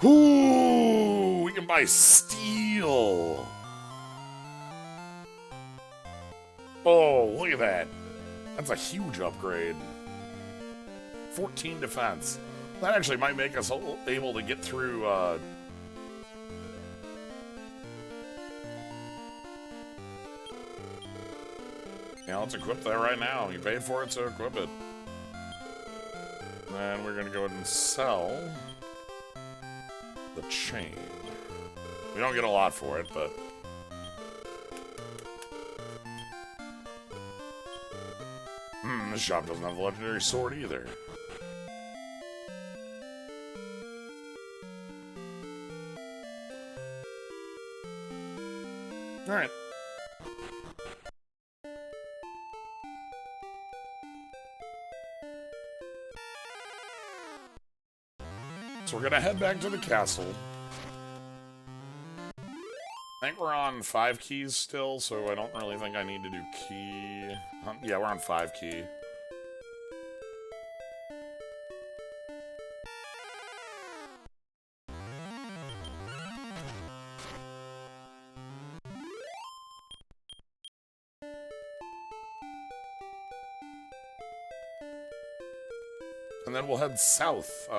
[SPEAKER 1] Ooh, we can buy steel. Oh, look at that. That's a huge upgrade. 14 defense. That actually might make us able to get through, yeah, let's equip that right now. You paid for it, so equip it. Then we're gonna go ahead and sell the chain. We don't get a lot for it, but... this shop doesn't have a legendary sword either. Alright. So we're gonna head back to the castle. I think we're on 5 keys still, so I don't really think I need to do key. Yeah, we're on 5 key. And then we'll head south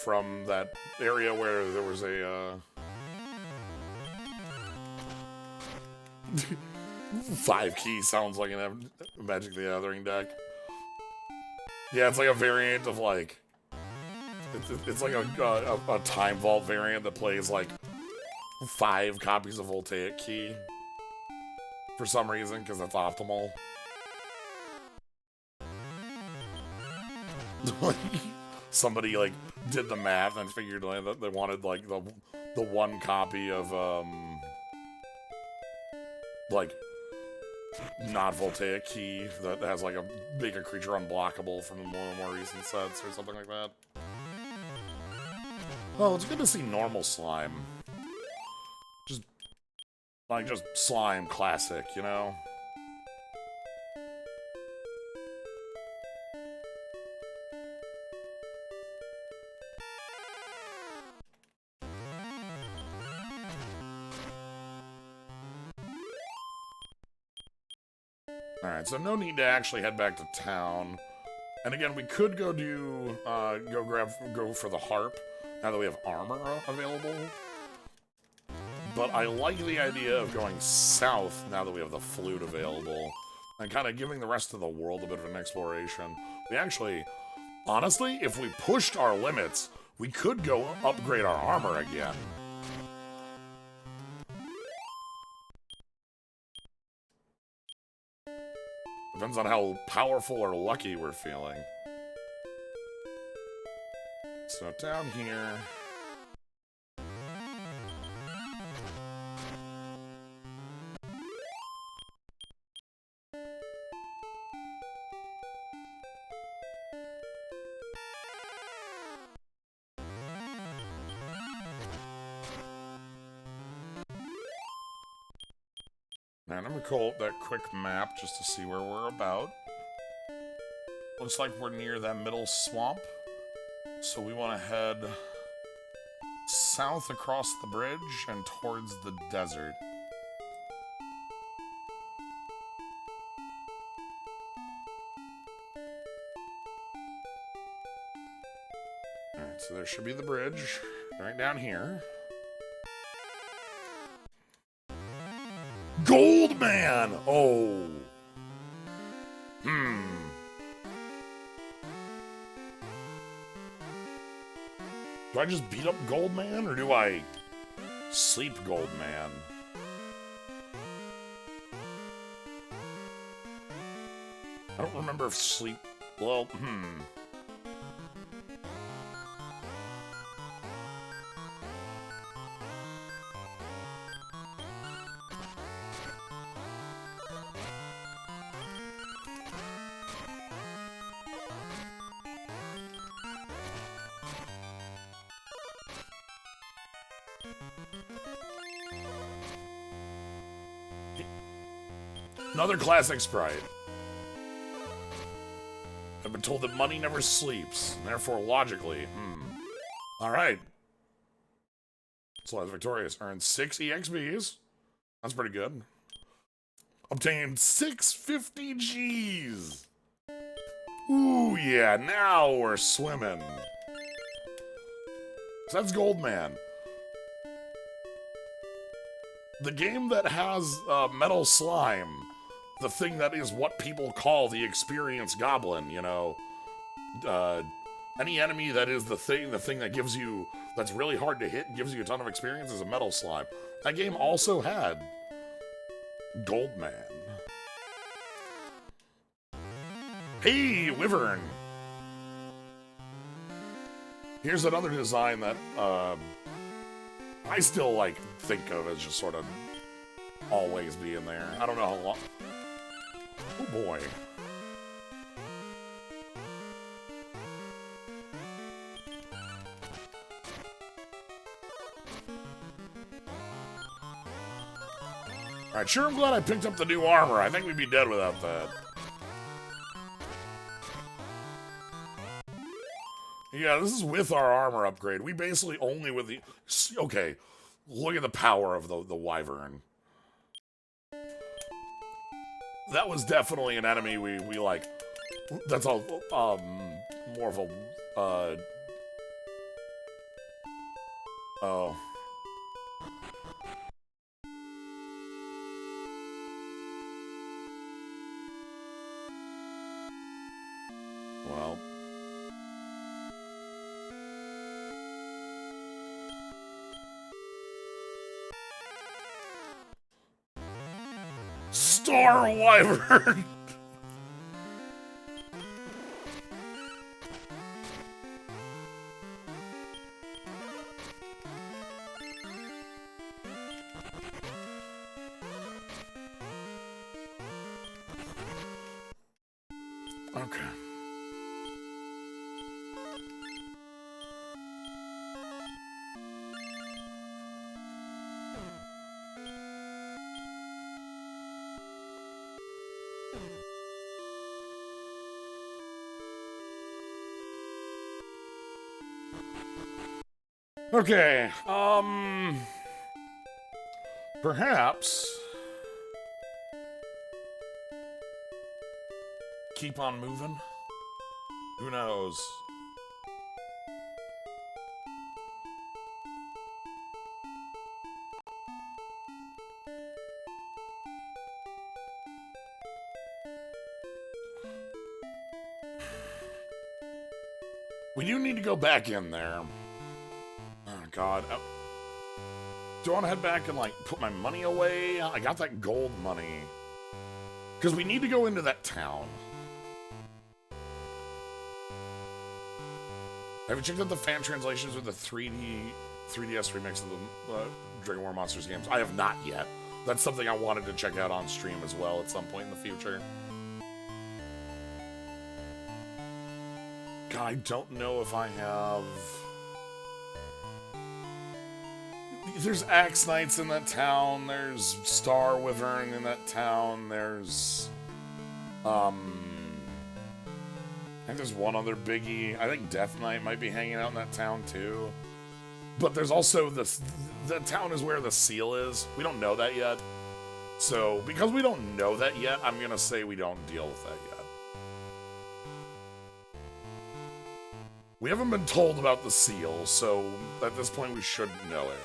[SPEAKER 1] from that area where there was a 5 key sounds like an Magic the Gathering deck. Yeah, it's like a variant of like it's like a time vault variant that plays like 5 copies of Voltaic Key for some reason, because that's optimal. Somebody like did the math and figured like, that they wanted like the 1 copy of like not Voltaic Key that has like make a creature unblockable from the more recent sets or something like that. Oh, it's good to see normal slime. Just slime classic, you know? Alright, so no need to actually head back to town. And again, we could go do, go for the harp, now that we have armor available. But I like the idea of going south now that we have the flute available. And kind of giving the rest of the world a bit of an exploration. We actually, honestly, if we pushed our limits, we could go upgrade our armor again. Depends on how powerful or lucky we're feeling. So down here... Alright, I'm gonna call up that quick map just to see where we're about. Looks like we're near that middle swamp. So we want to head south across the bridge and towards the desert. Alright, so there should be the bridge right down here. Goldman! Oh. Do I just beat up Goldman, or do I sleep Goldman? I don't remember if sleep... Well, Another classic sprite. I've been told that money never sleeps, and therefore logically, Alright. So that's victorious. Earned 6 EXPs. That's pretty good. Obtained 650 Gs. Ooh, yeah, now we're swimming. So that's Goldman. The game that has Metal Slime. The thing that is what people call the experienced goblin, you know. Any enemy that is the thing that gives you, that's really hard to hit and gives you a ton of experience is a Metal Slime. That game also had Goldman. Hey, Wyvern! Here's another design that I still like think of as just sort of always being there. I don't know how long. Oh boy. Alright, sure, I'm glad I picked up the new armor. I think we'd be dead without that. Yeah, this is with our armor upgrade. We basically only with the... Okay, look at the power of the Wyvern. That was definitely an enemy we like... That's all, more of a, Oh. Well... Star Wyvern! Okay. Okay, perhaps keep on moving? Who knows? We do need to go back in there. Oh, God. Do I want to head back and, like, put my money away? I got that gold money. Because we need to go into that town. Have you checked out the fan translations with the 3DS remix of the Dragon War Monsters games? I have not yet. That's something I wanted to check out on stream as well at some point in the future. God, I don't know if I have... There's Axe Knights in that town, there's Star Wyvern in that town, there's... I think there's one other biggie. I think Death Knight might be hanging out in that town too. But there's also the town is where the seal is. We don't know that yet. So, because we don't know that yet, I'm gonna say we don't deal with that yet. We haven't been told about the seal, so at this point we should know it.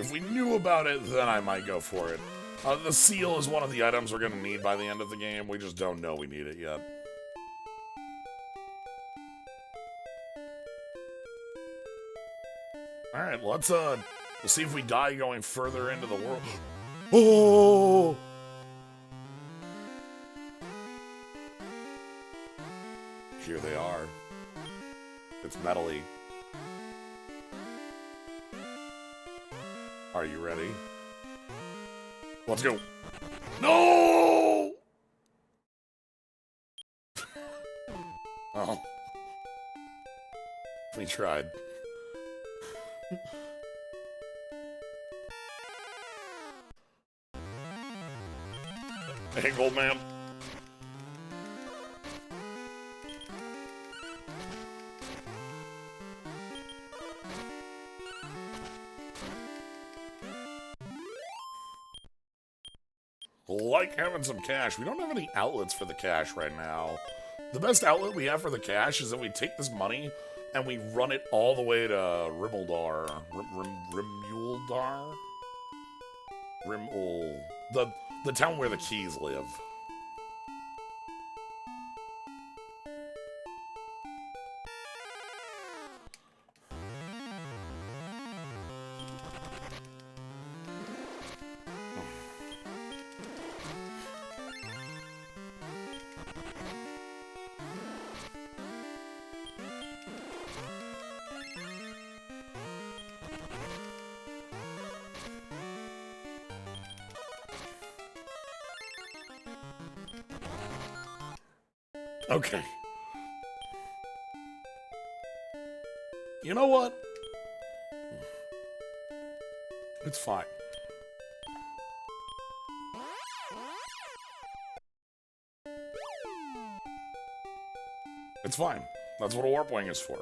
[SPEAKER 1] If we knew about it, then I might go for it. The seal is one of the items we're going to need by the end of the game. We just don't know we need it yet. Alright, let's, we'll see if we die going further into the world. Oh! Here they are. It's metally. Are you ready? Let's go. No! Oh. We tried. Hey, Gold Man. Like having some cash. We don't have any outlets for the cash right now. The best outlet we have for the cash is that we take this money and we run it all the way to Rimuldar. Rimuldar? Rimul. The town where the keys live. Okay. You know what? It's fine. It's fine. That's what a warp wing is for.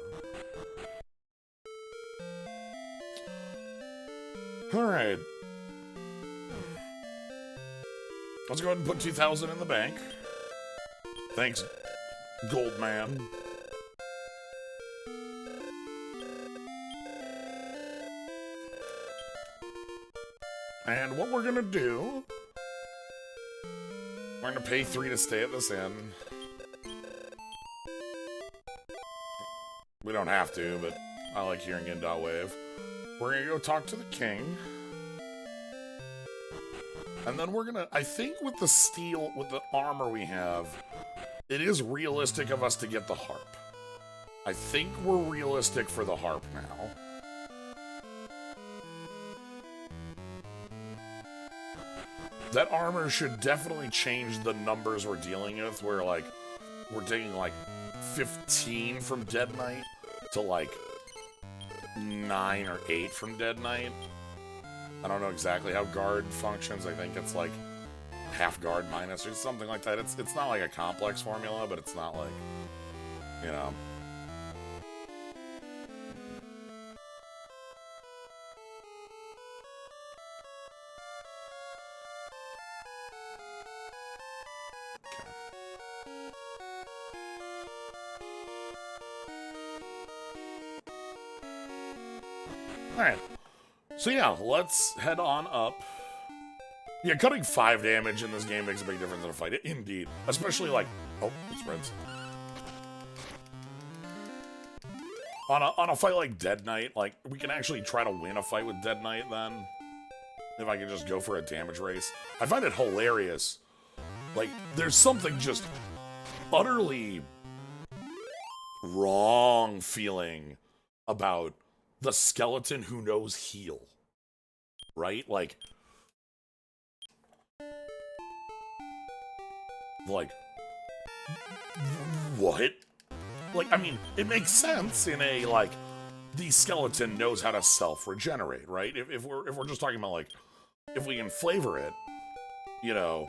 [SPEAKER 1] Alright. Let's go ahead and put 2,000 in the bank. Thanks, Gold Man. And what we're gonna do We're gonna pay 3 to stay at this inn. We don't have to, but I like hearing in.wave. We're gonna go talk to the king. And then we're gonna, I think with the steel, with the armor we have, it is realistic of us to get the harp. I think we're realistic for the harp now. That armor should definitely change the numbers we're dealing with, where, like, we're taking, like, 15 from Dead Knight to, like, 9 or 8 from Dead Knight. I don't know exactly how guard functions. I think it's, like, half guard minus or something like that. It's not, like, a complex formula, but it's not, like, you know... Alright, so yeah, let's head on up. Yeah, cutting 5 damage in this game makes a big difference in a fight, indeed. Especially like, oh, it spreads. On a fight like Dead Knight, like, we can actually try to win a fight with Dead Knight then. If I can just go for a damage race. I find it hilarious. Like, there's something just utterly wrong feeling about the skeleton who knows heal, right? Like, what? Like, I mean, it makes sense in a, like, the skeleton knows how to self-regenerate, right? If we're just talking about, like, if we can flavor it, you know,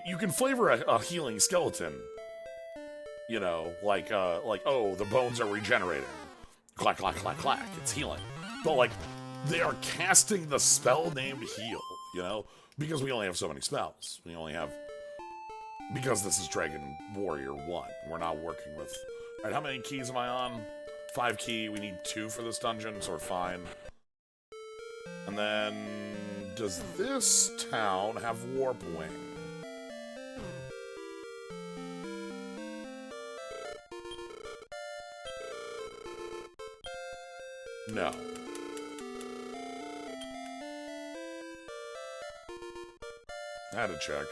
[SPEAKER 1] you can flavor a healing skeleton, you know, like, oh, the bones are regenerating. Clack, clack, clack, clack. It's healing. But, like, they are casting the spell named heal, you know? Because we only have so many spells. We only have... Because this is Dragon Warrior 1. We're not working with... Alright, how many keys am I on? 5 key. We need 2 for this dungeon, so we're fine. And then... Does this town have Warp Wing? No. I had to check.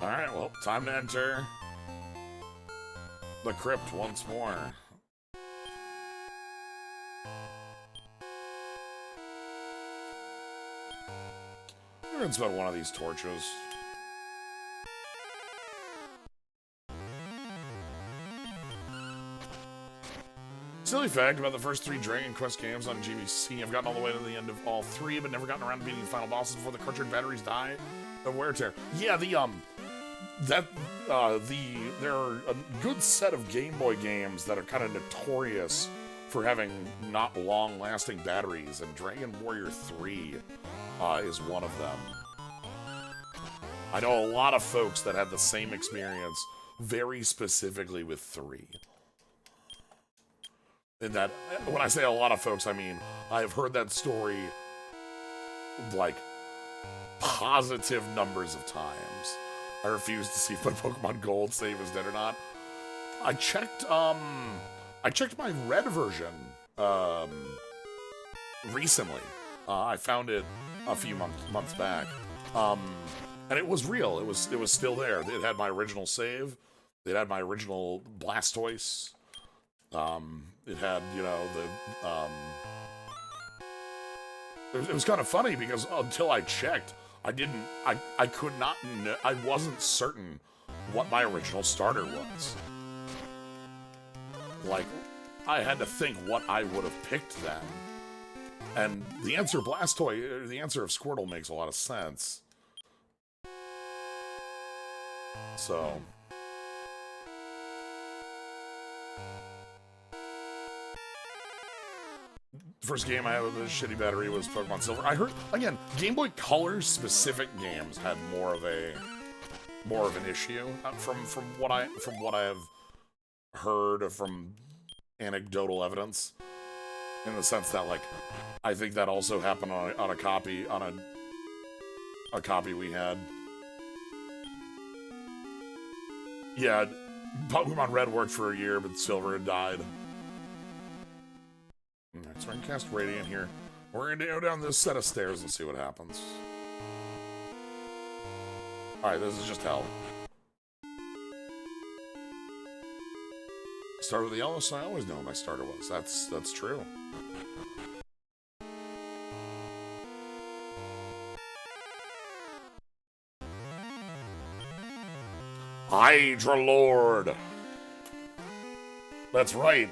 [SPEAKER 1] Alright, well, time to enter the crypt once more. We're gonna spend one of these torches. Silly fact about the first 3 Dragon Quest games on GBC, I've gotten all the way to the end of all 3, but never gotten around to beating the final bosses before the cartridge batteries die of wear tear. Yeah, there are a good set of Game Boy games that are kind of notorious for having not long-lasting batteries, and Dragon Warrior 3 is one of them. I know a lot of folks that had the same experience very specifically with 3. And that, when I say a lot of folks, I mean, I've heard that story, like, positive numbers of times. I refuse to see if my Pokemon Gold save is dead or not. I checked my red version, recently. I found it a few months back. And it was real. It was still there. It had my original save. It had my original Blastoise. It had, you know, it was kind of funny because until I checked, I could not know, I wasn't certain what my original starter was. Like, I had to think what I would have picked then. And the answer Blastoise, the answer of Squirtle makes a lot of sense. So... First game I had with a shitty battery was Pokemon Silver. I heard, again, Game Boy Color specific games had more of a more of an issue from what I have heard from anecdotal evidence, in the sense that, like, I think that also happened on a copy we had. Yeah, Pokemon Red worked for a year, but Silver had died. Alright, so I can cast Radiant here. We're gonna go down this set of stairs and see what happens. Alright, this is just hell. Start with the yellow, so I always know what my starter was. That's true. Hydra Lord! That's right.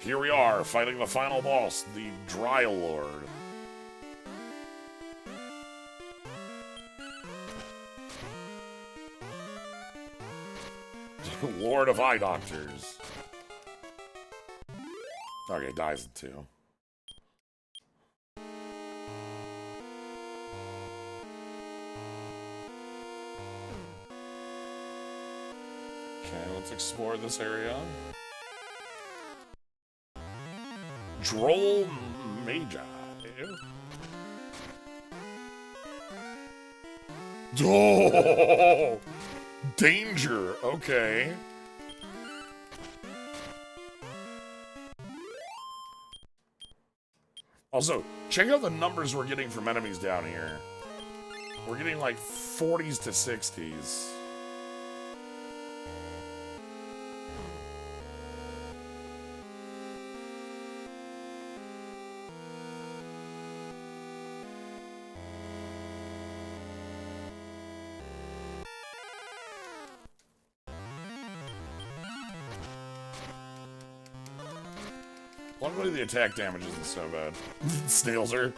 [SPEAKER 1] Here we are, fighting the final boss, the Dry Lord. Lord of Eye Doctors. Okay, dies in 2. Okay, let's explore this area. Droll Magi. Oh! Danger, okay. Also, check out the numbers we're getting from enemies down here. We're getting like 40s to 60s. Luckily, the attack damage isn't so bad. Snails are.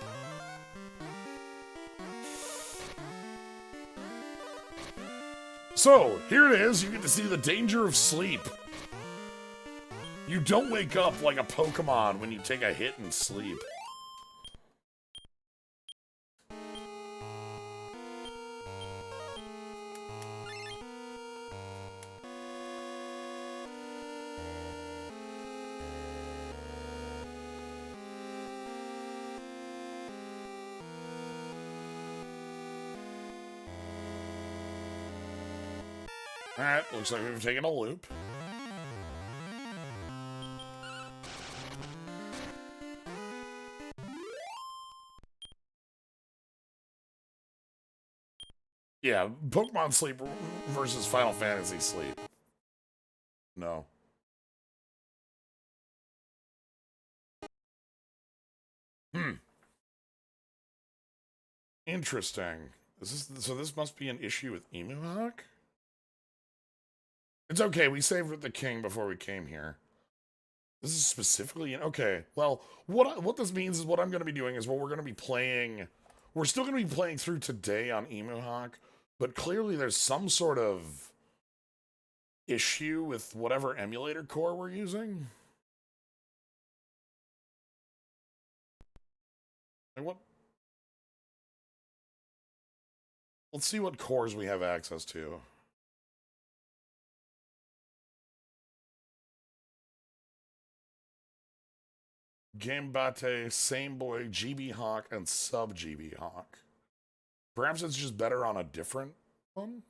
[SPEAKER 1] So, here it is. You get to see the danger of sleep. You don't wake up like a Pokemon when you take a hit and sleep. Alright, looks like we've taken a loop. Yeah, Pokemon Sleep versus Final Fantasy Sleep. No. Interesting. So this must be an issue with Emuhawk? It's okay, we saved with the king before we came here. This is specifically okay. Well, what this means is what I'm going to be doing is what we're going to be playing. We're still going to be playing through today on Emuhawk, but clearly there's some sort of issue with whatever emulator core we're using. And what? Let's see what cores we have access to. Gamebate, Same Boy, GB Hawk, and Sub GB Hawk. Perhaps it's just better on a different one?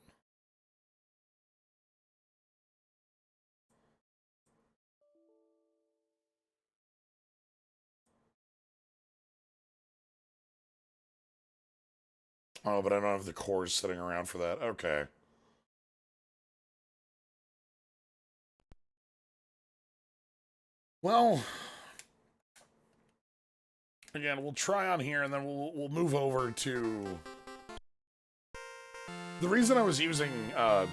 [SPEAKER 1] Oh, but I don't have the cores sitting around for that. Okay. Well, again, we'll try on here, and then we'll move over to... The reason I was using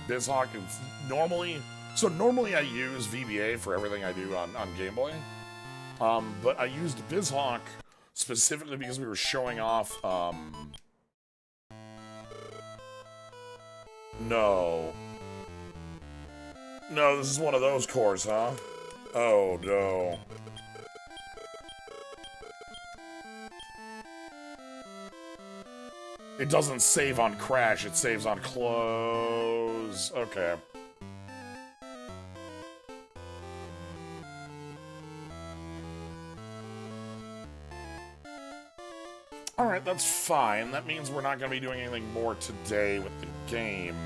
[SPEAKER 1] BizHawk is normally I use VBA for everything I do on Game Boy. But I used BizHawk specifically because we were showing off... No. No, this is one of those cores, huh? Oh, no. It doesn't save on crash, it saves on close. Okay. Alright, that's fine. That means we're not going to be doing anything more today with the game.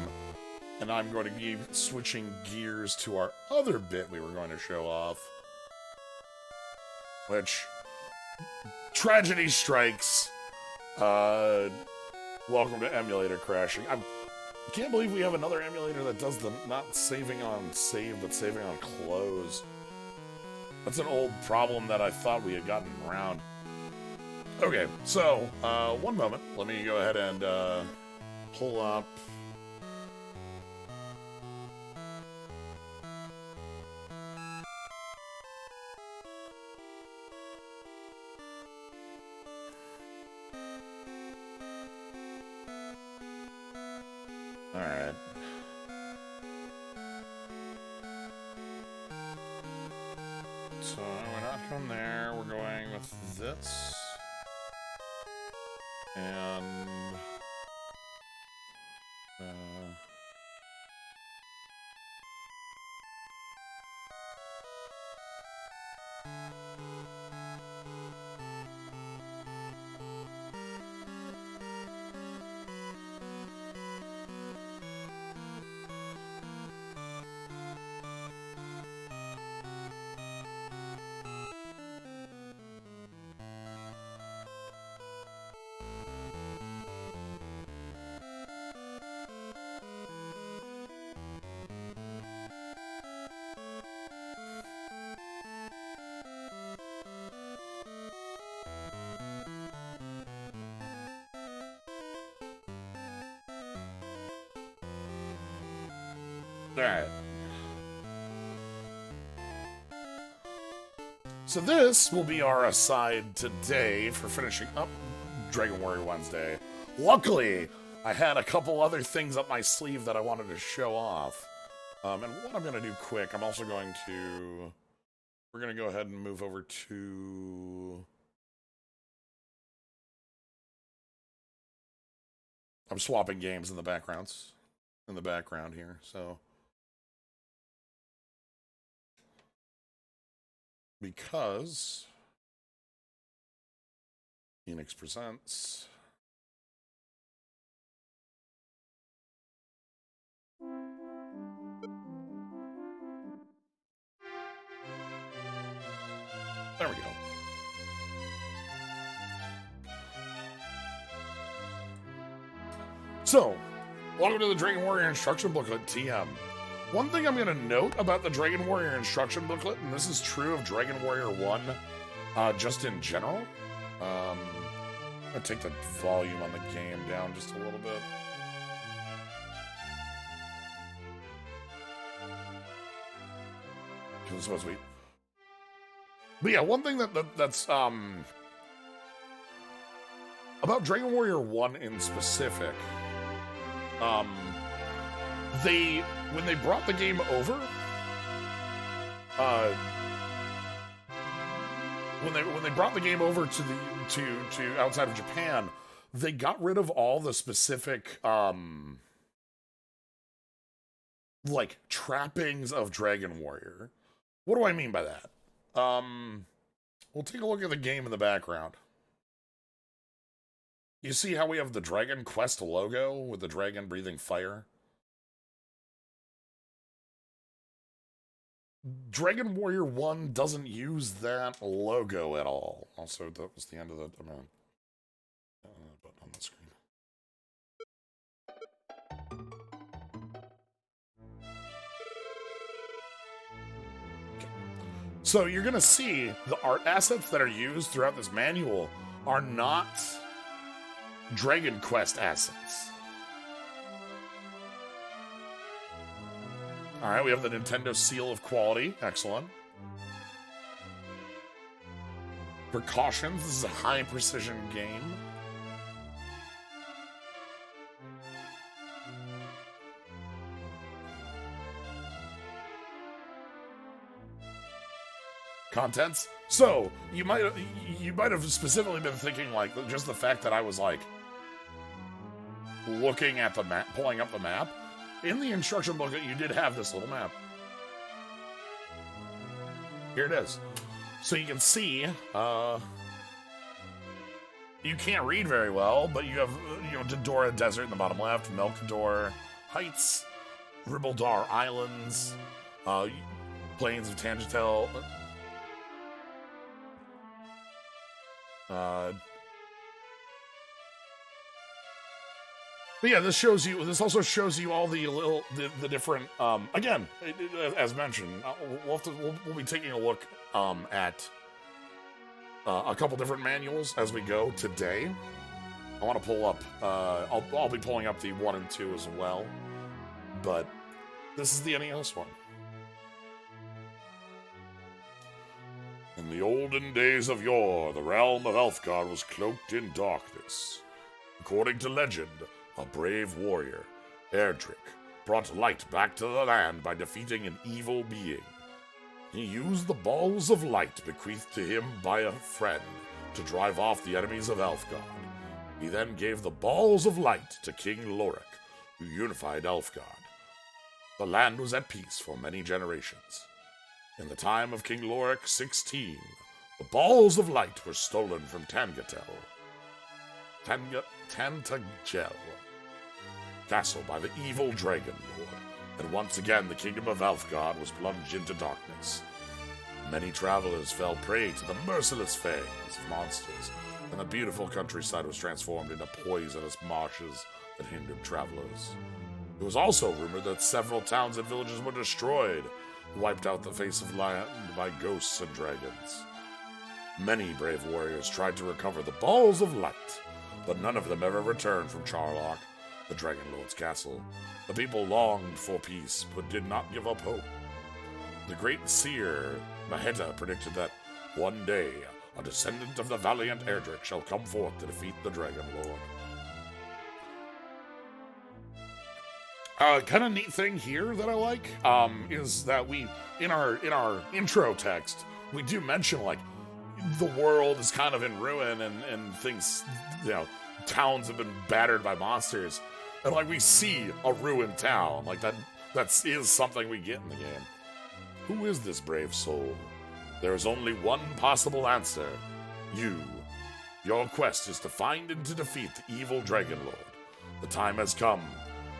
[SPEAKER 1] And I'm going to be switching gears to our other bit we were going to show off. Which... Tragedy strikes. Welcome to emulator crashing. I can't believe we have another emulator that does the not saving on save, but saving on close. That's an old problem that I thought we had gotten around. Okay, so, one moment. Let me go ahead and, pull up... Alright. So, we're not from there. We're going with this. And... Alright. So this will be our aside today for finishing up Dragon Warrior Wednesday. Luckily, I had a couple other things up my sleeve that I wanted to show off. And what I'm going to do quick, I'm also going to... We're going to go ahead and move over to... I'm swapping games in the backgrounds. In the background here, so... Because Phoenix presents there we go. So, welcome to the Dragon Warrior Instruction Booklet, TM. One thing I'm going to note about the Dragon Warrior Instruction Booklet, and this is true of Dragon Warrior 1, just in general. I'm going to take the volume on the game down just a little bit. Because it's supposed to be... But yeah, one thing that's about Dragon Warrior 1 in specific, when they brought the game over, when they brought the game over to outside of Japan, they got rid of all the specific like trappings of Dragon Warrior. What do I mean by that? We'll take a look at the game in the background. You see how we have the Dragon Quest logo with the dragon breathing fire? Dragon Warrior 1 doesn't use that logo at all. Also, that was the end of the button on the screen. Okay. So you're going to see the art assets that are used throughout this manual are not Dragon Quest assets. Alright, we have the Nintendo Seal of Quality. Excellent. Precautions. This is a high-precision game. Contents. So, you might have specifically been thinking, like, just the fact that I was, like, looking at the map, pulling up the map, in the instruction booklet, you did have this little map. Here it is. So you can see, you can't read very well, but you have, Dodora Desert in the bottom left, Melkador Heights, Ribaldar Islands, Plains of Tangentel, but yeah, this also shows you all the different, again, as mentioned, we'll be taking a look, at, a couple different manuals as we go today. I want to pull up, I'll be pulling up the 1 and 2 as well, but this is the NES one. In the olden days of yore, the realm of Elfgard was cloaked in darkness. According to legend, a brave warrior, Erdrick, brought light back to the land by defeating an evil being. He used the balls of light bequeathed to him by a friend to drive off the enemies of Elfgard. He then gave the balls of light to King Lorik, who unified Elfgard. The land was at peace for many generations. In the time of King Lorik 16, the balls of light were stolen from Tantagel castle by the evil Dragon Lord, and once again the kingdom of Elfgard was plunged into darkness. Many travelers fell prey to the merciless fangs of monsters, and the beautiful countryside was transformed into poisonous marshes that hindered travelers. It was also rumored that several towns and villages were destroyed, wiped out the face of land by ghosts and dragons. Many brave warriors tried to recover the balls of light, but none of them ever returned from Charlock, the Dragon Lord's castle. The people longed for peace, but did not give up hope. The great seer, Maheta, predicted that one day a descendant of the valiant Erdrick shall come forth to defeat the Dragon Lord. Kind of neat thing here that I like, is that we, in our intro text, we do mention, like, the world is kind of in ruin and things, towns have been battered by monsters. And, like, we see a ruined town. Like, that is something we get in the game. Who is this brave soul? There is only one possible answer. You. Your quest is to find and to defeat the evil Dragon Lord. The time has come.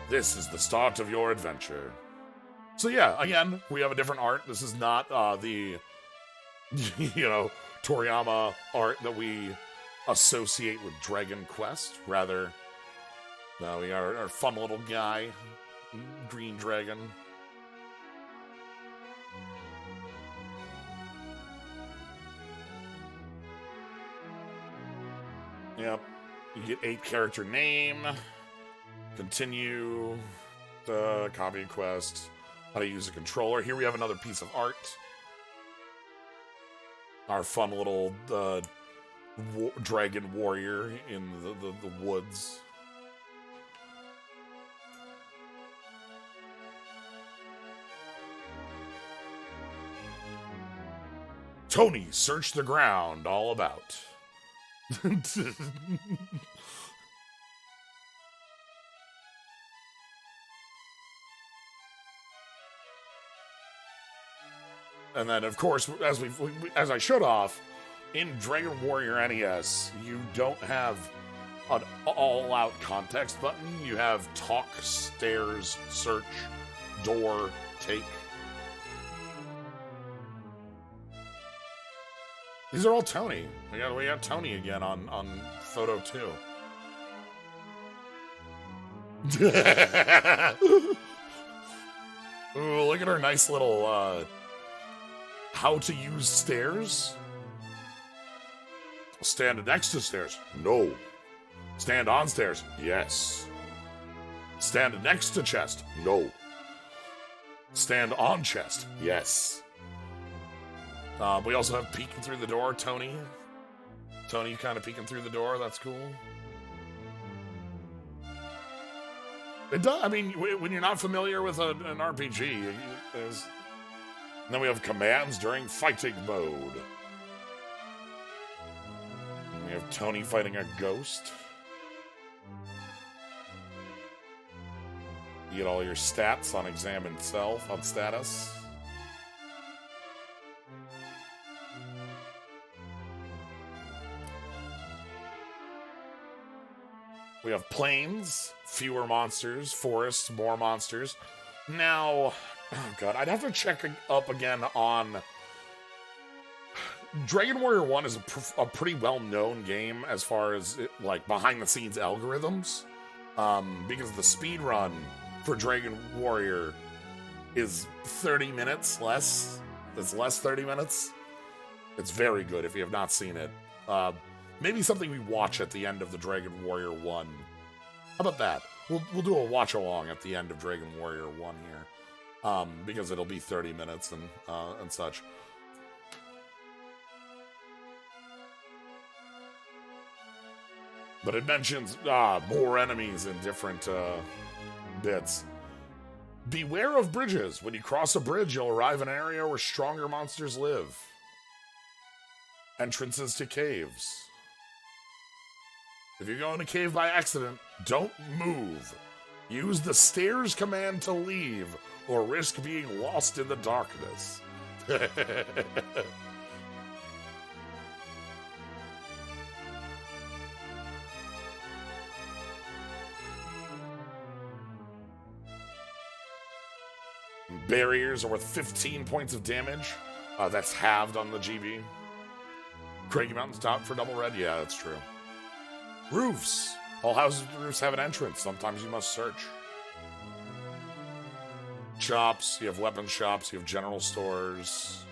[SPEAKER 1] This is the start of your adventure. So yeah, again, we have a different art. This is not the, Toriyama art that we associate with Dragon Quest. Rather, we got our fun little guy, Green Dragon. Yep, you get 8-character name. Continue the copy quest. How to use a controller. Here we have another piece of art. Our fun little dragon warrior in the woods. Tony searched the ground all about. And then, of course, as I showed off, in Dragon Warrior NES, you don't have an all-out context button. You have talk, stairs, search, door, take. These are all Tony. We got Tony again on photo 2. Ooh, look at our nice little how to use stairs. Stand next to stairs. No. Stand on stairs. Yes. Stand next to chest. No. Stand on chest. Yes. We also have peeking through the door, Tony. Tony kind of peeking through the door. That's cool. It does. I mean, when you're not familiar with an RPG, there's. And then we have commands during fighting mode. And we have Tony fighting a ghost. You get all your stats on examine self, on status. We have plains, fewer monsters, forests, more monsters. Now, oh god, I'd have to check up again on... Dragon Warrior 1 is a pretty well-known game as far as, like, behind-the-scenes algorithms. Because the speed run for Dragon Warrior is 30 minutes less. It's less 30 minutes. It's very good if you have not seen it. Maybe something we watch at the end of the Dragon Warrior 1. How about that? We'll do a watch-along at the end of Dragon Warrior 1 here. Because it'll be 30 minutes and such. But it mentions more enemies in different bits. Beware of bridges. When you cross a bridge, you'll arrive in an area where stronger monsters live. Entrances to caves. If you go in a cave by accident, don't move. Use the stairs command to leave, or risk being lost in the darkness. Barriers are worth 15 points of damage. That's halved on the GB. Craggy Mountain's top for double red. Yeah, that's true. Roofs. All houses with roofs have an entrance. Sometimes you must search. Shops. You have weapon shops. You have general stores.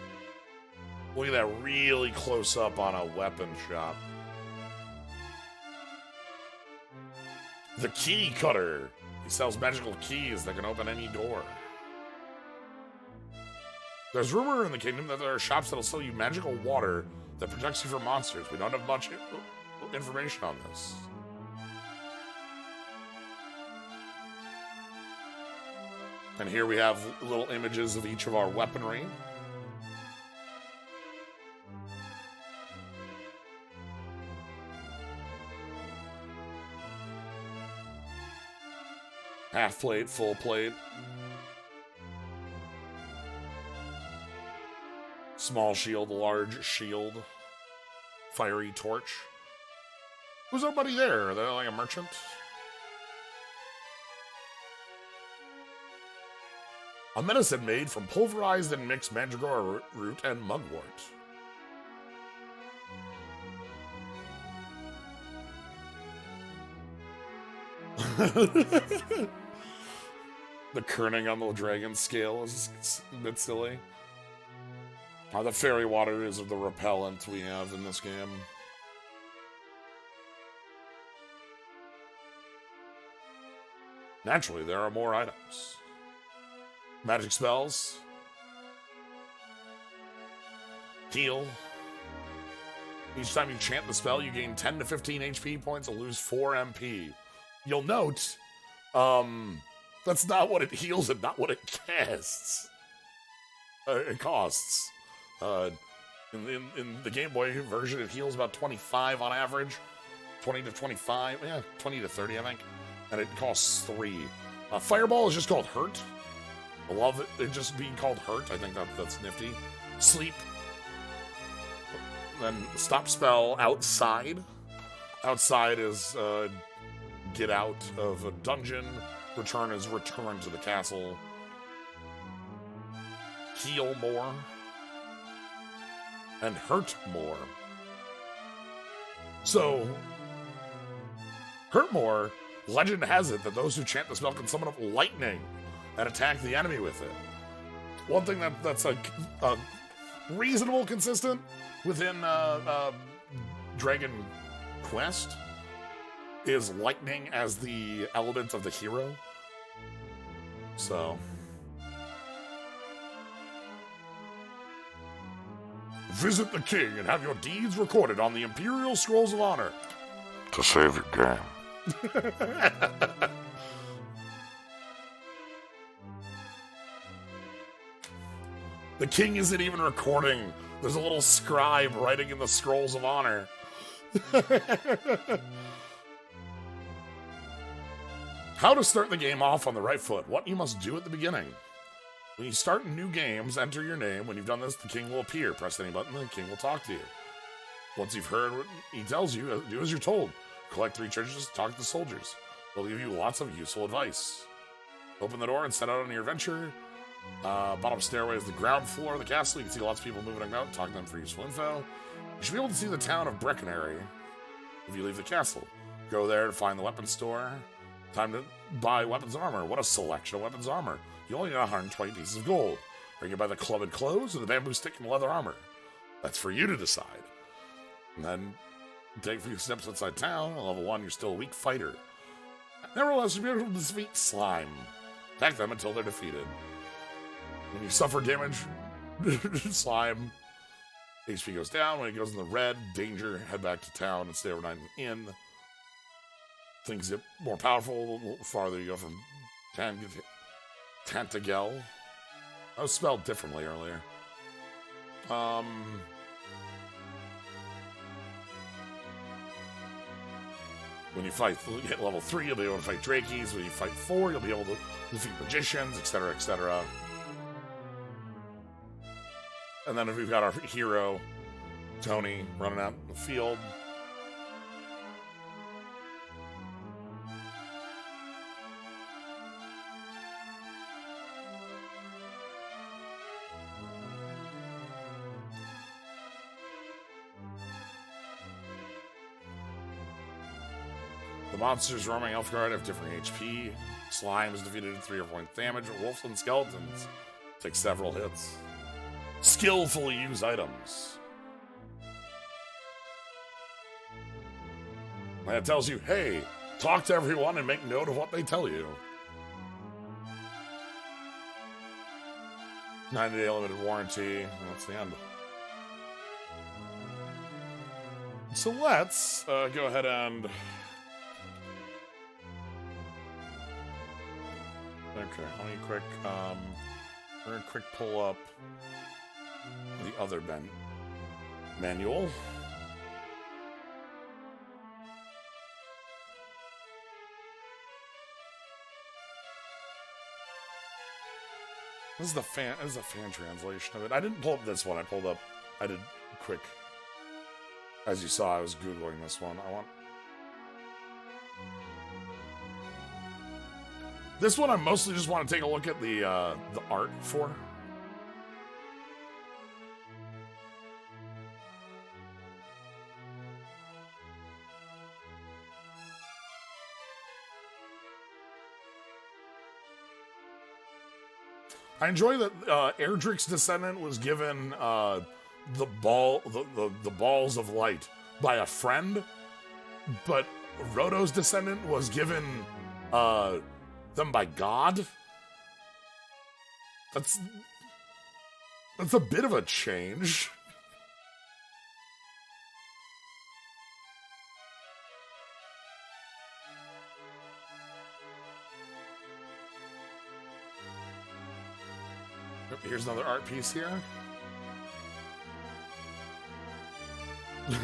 [SPEAKER 1] Look at that really close up on a weapon shop. The Key Cutter. He sells magical keys that can open any door. There's rumor in the kingdom that there are shops that'll sell you magical water that protects you from monsters. We don't have much information on this. And here we have little images of each of our weaponry. Half plate, full plate. Small shield, large shield. Fiery torch. Who's everybody there? Are they like a merchant? A medicine made from pulverized and mixed mandragora root and mugwort. The kerning on the dragon scale is a bit silly. The fairy water is the repellent we have in this game. Naturally, there are more items. Magic spells. Heal. Each time you chant the spell, you gain 10 to 15 HP points and lose 4 MP. You'll note, that's not what it heals and not what it casts. It costs. In the Game Boy version, it heals about 25 on average. 20 to 25, yeah, 20 to 30, I think. And it costs 3. Fireball is just called Hurt. I love it just being called Hurt. I think that's nifty. Sleep. Then stop spell outside. Outside is get out of a dungeon. Return is return to the castle. Heal more. And hurt more. So, hurt more, legend has it that those who chant the spell can summon up lightning and attack the enemy with it. One thing that's a reasonable consistent within Dragon Quest is lightning as the element of the hero. So... Visit the king and have your deeds recorded on the Imperial Scrolls of Honor. To save your game. The king isn't even recording. There's a little scribe writing in the Scrolls of Honor. How to start the game off on the right foot. What you must do at the beginning. When you start new games, enter your name. When you've done this, the king will appear. Press any button, and the king will talk to you. Once you've heard what he tells you, do as you're told. Collect 3 treasures, talk to the soldiers. They'll give you lots of useful advice. Open the door and set out on your adventure. Bottom stairway is the ground floor of the castle. You can see lots of people moving about, talk to them for useful info. You should be able to see the town of Breckenary if you leave the castle. Go there to find the weapons store. Time to buy weapons and armor. What a selection of weapons and armor. You only need 120 pieces of gold. Are you going to buy the club and clothes or the bamboo stick and leather armor? That's for you to decide. And then take a few steps outside town. At level 1, you're still a weak fighter. Nevertheless, you'll be able to defeat slime. Attack them until they're defeated. When you suffer damage, slime, HP goes down. When it goes in the red, danger, head back to town and stay overnight in an inn. Things get more powerful the farther you go from Tantagel. That was spelled differently earlier. When you hit level 3, you'll be able to fight Drakes. When you fight 4, you'll be able to defeat magicians, etc., etc. And then if we've got our hero, Tony, running out in the field. The monsters roaming Elfgard have different HP. Slime is defeated at 3 or 4 points damage. Wolves and skeletons take several hits. Skillfully use items. And it tells you, hey, talk to everyone and make note of what they tell you. 90-day limited warranty. And that's the end. So let's go ahead and... Okay, let me quick, we're gonna quick pull up the other manual. This is a fan translation of it. I didn't pull up this one. I did quick. As you saw, I was Googling this one. This one I mostly just want to take a look at the art for. I enjoy that Erdrick's descendant was given the balls of light by a friend, but Roto's descendant was given them by God. That's a bit of a change. Here's another art piece here.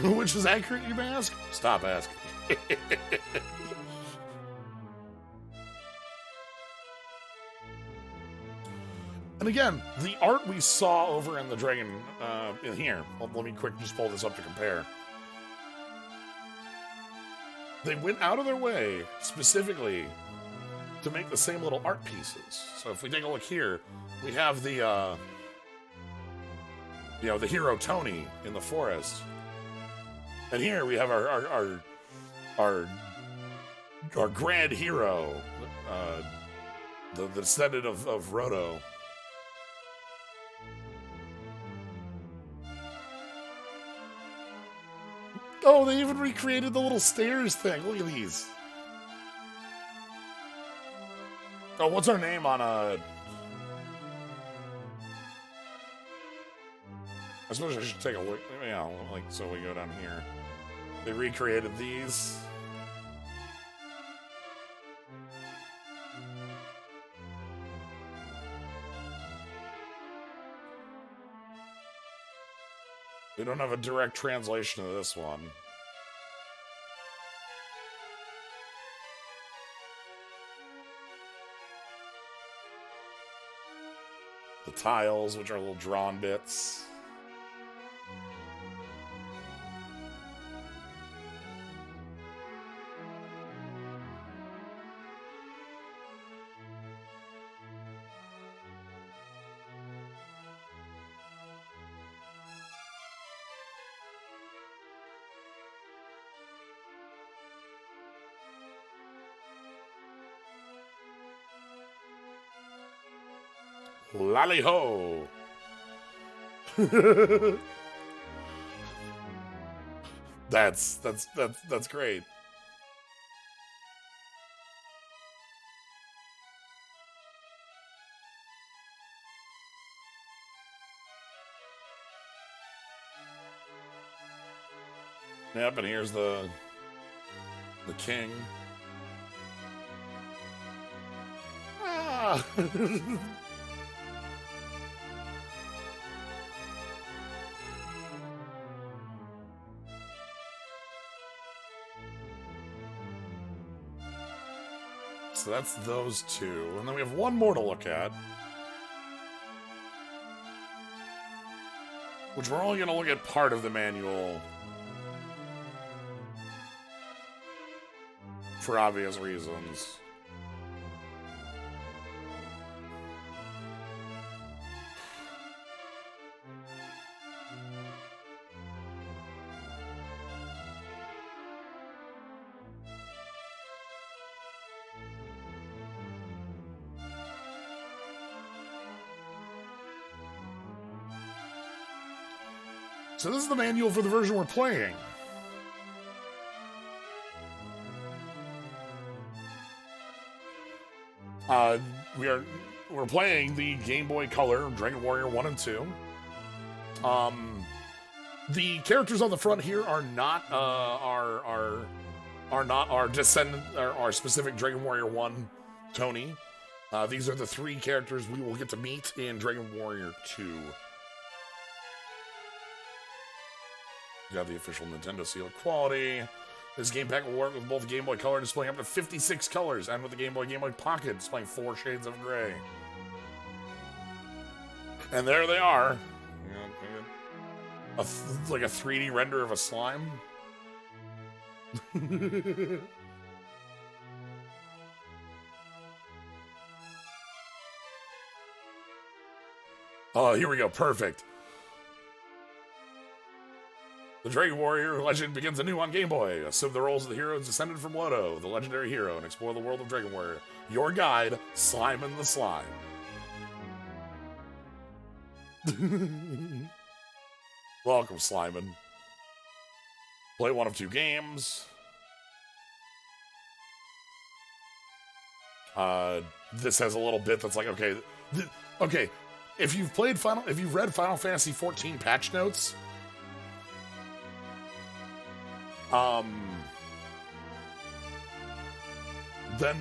[SPEAKER 1] Which is accurate, you may ask? Stop asking. And again, the art we saw over in the Dragon, in here, let me quick just pull this up to compare. They went out of their way, specifically, to make the same little art pieces. So if we take a look here, we have the hero Tony in the forest. And here we have our grand hero, the descendant of Roto. Oh, they even recreated the little stairs thing. Look at these. Oh, what's our name on a... I suppose I should take a look. Yeah, like, so we go down here. They recreated these. We don't have a direct translation of this one. The tiles, which are little drawn bits. Lally ho! That's great. Yep, and here's the king. Ah! So that's those two. And then we have one more to look at. Which we're only going to look at part of the manual. For obvious reasons. So this is the manual for the version we're playing. We're playing the Game Boy Color Dragon Warrior 1 and 2. The characters on the front here are not our descendant, our specific Dragon Warrior 1 Tony. These are the three characters we will get to meet in Dragon Warrior 2. You got the official Nintendo seal of quality. This game pack will work with both the Game Boy Color displaying up to 56 colors and with the Game Boy Pocket displaying 4 shades of gray. And there they are. Like a 3D render of a slime. Oh, here we go. Perfect. The Dragon Warrior legend begins anew on Game Boy. Assume the roles of the heroes descended from Loto, the legendary hero, and explore the world of Dragon Warrior. Your guide, Simon the Slime. Welcome, Slimon. Play one of 2 games. This has a little bit that's like, okay, okay. If you've read Final Fantasy 14 patch notes, then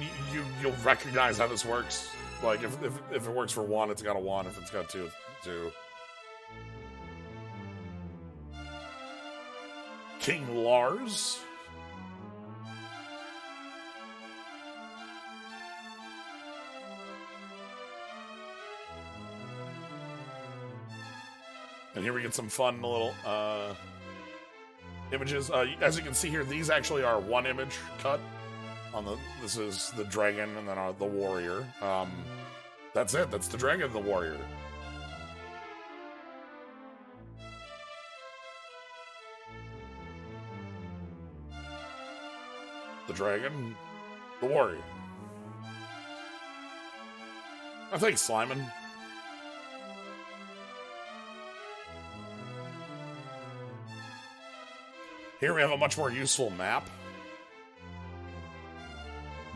[SPEAKER 1] you'll recognize how this works. Like if it works for 1, it's got a 1. If it's got 2, it's 2. King Lars. And here we get some fun little images. As you can see here, these actually are one image cut. This is the dragon and then the warrior. That's it. That's the dragon and the warrior. The dragon, the warrior. I think Slimon. Here we have a much more useful map.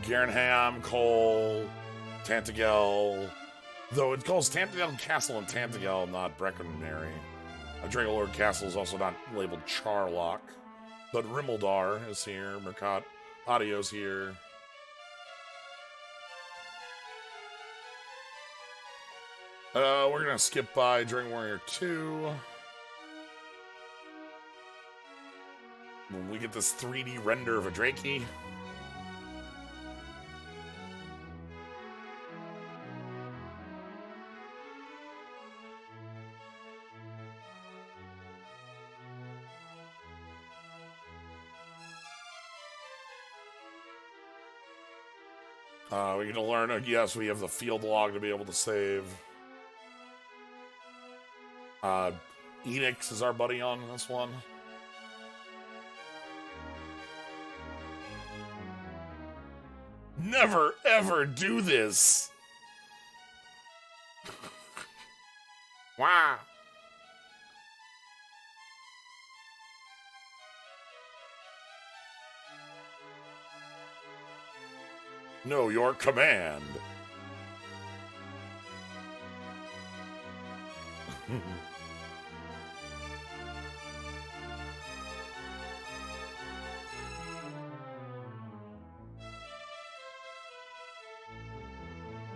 [SPEAKER 1] Garenham, Cole, Tantagel. Though it calls Tantagel Castle and Tantagel, not Breckenmary. Dragonlord Castle is also not labeled Charlock. But Rimmildar is here. Mercat Audio's here. We're gonna skip by Dragon Warrior 2. When we get this 3D render of a Drakey. We get to learn, yes, we have the field log to be able to save. Enix is our buddy on this one. Never, ever do this. Wow. Know your command.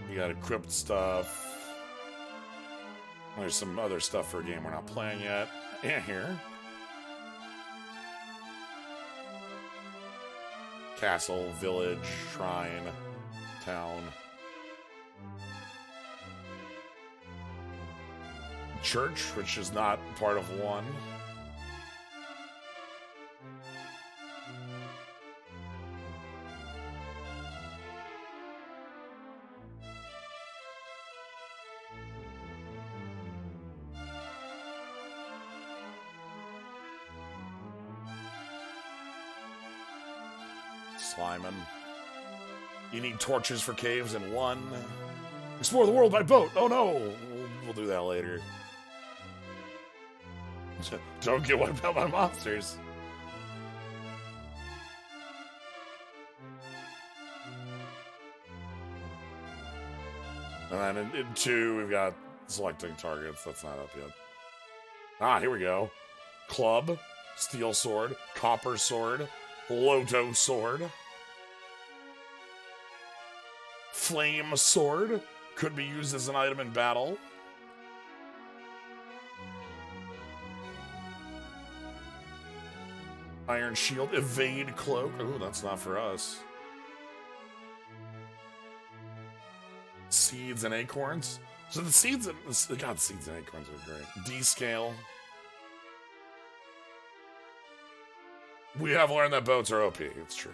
[SPEAKER 1] You got equipped stuff. There's some other stuff for a game we're not playing yet. And here. Castle, village, shrine, town. Church, which is not part of one. Sliman. You need torches for caves in one. Explore the world by boat. Oh no! We'll do that later. Don't get wiped out by monsters. And then in 2, we've got selecting targets. That's not up yet. Ah, here we go. Club, steel sword, copper sword, Loto sword, flame sword, could be used as an item in battle. Iron shield, evade cloak. Ooh, that's not for us. Seeds and acorns. So the seeds and God, seeds and acorns are great. D-scale. We have learned that boats are OP. It's true.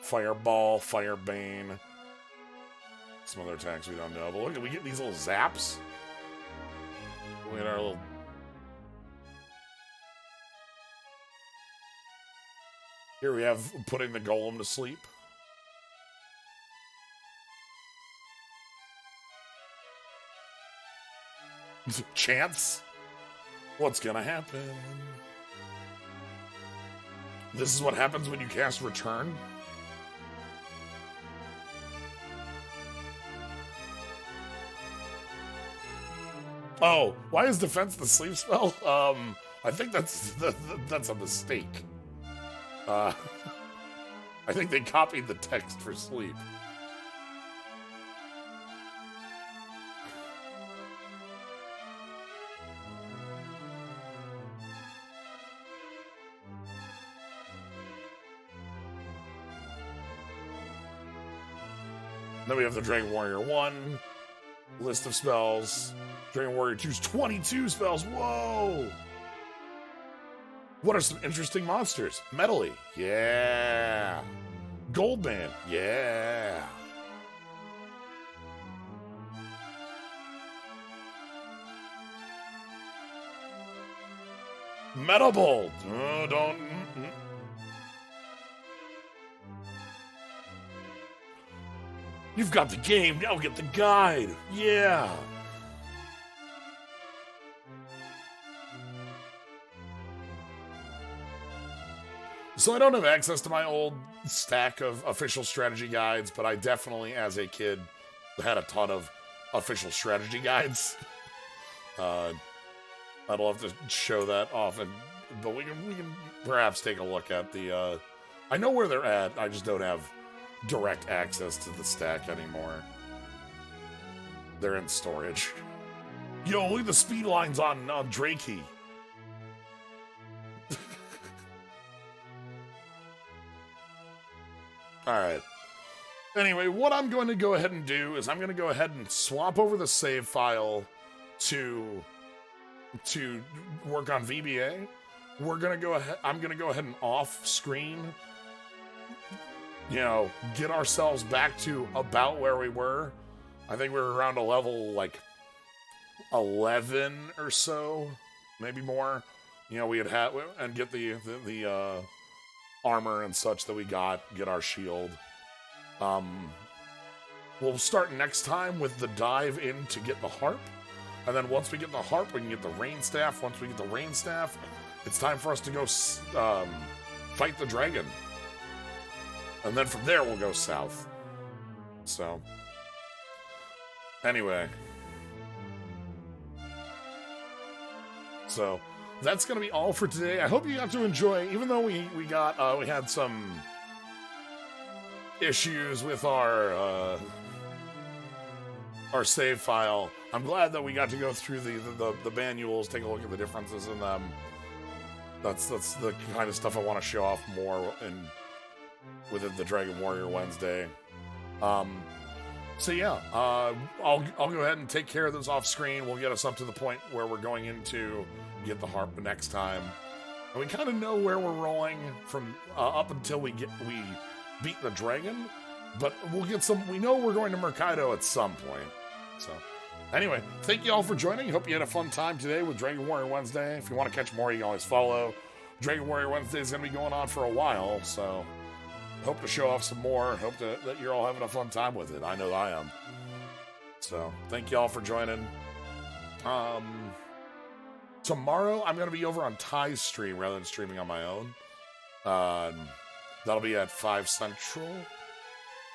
[SPEAKER 1] Fireball, Firebane. Some other attacks we don't know. But look, we get these little zaps. We get our little... Here we have putting the golem to sleep. Chance? What's gonna happen? This is what happens when you cast Return. Oh, why is Defense the sleep spell? I think that's a mistake. I think they copied the text for sleep. Then we have the Dragon Warrior 1 list of spells. Dragon Warrior 2's 22 spells. Whoa! What are some interesting monsters? Metally. Yeah. Goldman. Yeah. Metabold. Oh, don't. You've got the game, now get the guide. Yeah. So I don't have access to my old stack of official strategy guides, but I definitely, as a kid, had a ton of official strategy guides. I'd love to show that off, but we can perhaps take a look at the. I know where they're at. I just don't have direct access to the stack anymore. They're in storage. Yo, look at the speed lines on Drakey. Alright. Anyway, what I'm going to go ahead and do is I'm going to go ahead and swap over the save file to work on VBA. I'm going to go ahead and off screen you know, get ourselves back to about where we were. I think we were around a level like 11 or so, maybe more. You know, we had and get the armor and such that we get our shield. We'll start next time with the dive in to get the harp. And then once we get the harp, we can get the rain staff. Once we get the rain staff, it's time for us to go fight the dragon. And then from there, we'll go south. So, anyway. So, that's going to be all for today. I hope you got to enjoy, even though we had some issues with our save file. I'm glad that we got to go through the manuals, take a look at the differences in them. That's the kind of stuff I want to show off more within the Dragon Warrior Wednesday. So yeah, I'll go ahead and take care of this off screen. We'll get us up to the point where we're going into get the harp next time, and we kind of know where we're rolling from up until we beat the dragon. But we'll get some. We know we're going to Mercado at some point. So, anyway, thank you all for joining. Hope you had a fun time today with Dragon Warrior Wednesday. If you want to catch more, you can always follow. Dragon Warrior Wednesday is going to be going on for a while, so hope to show off some more. Hope that you're all having a fun time with it. I know I am. So, thank you all for joining. Tomorrow, I'm going to be over on Ty's stream rather than streaming on my own. That'll be at 5 Central.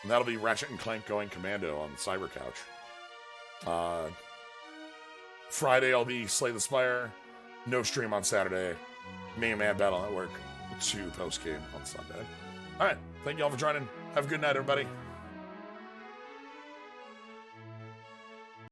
[SPEAKER 1] And that'll be Ratchet and Clank going commando on the Cyber Couch. Friday, I'll be Slay the Spire. No stream on Saturday. Mega Man Battle Network 2 post-game on Sunday. All right. Thank you all for joining. Have a good night, everybody.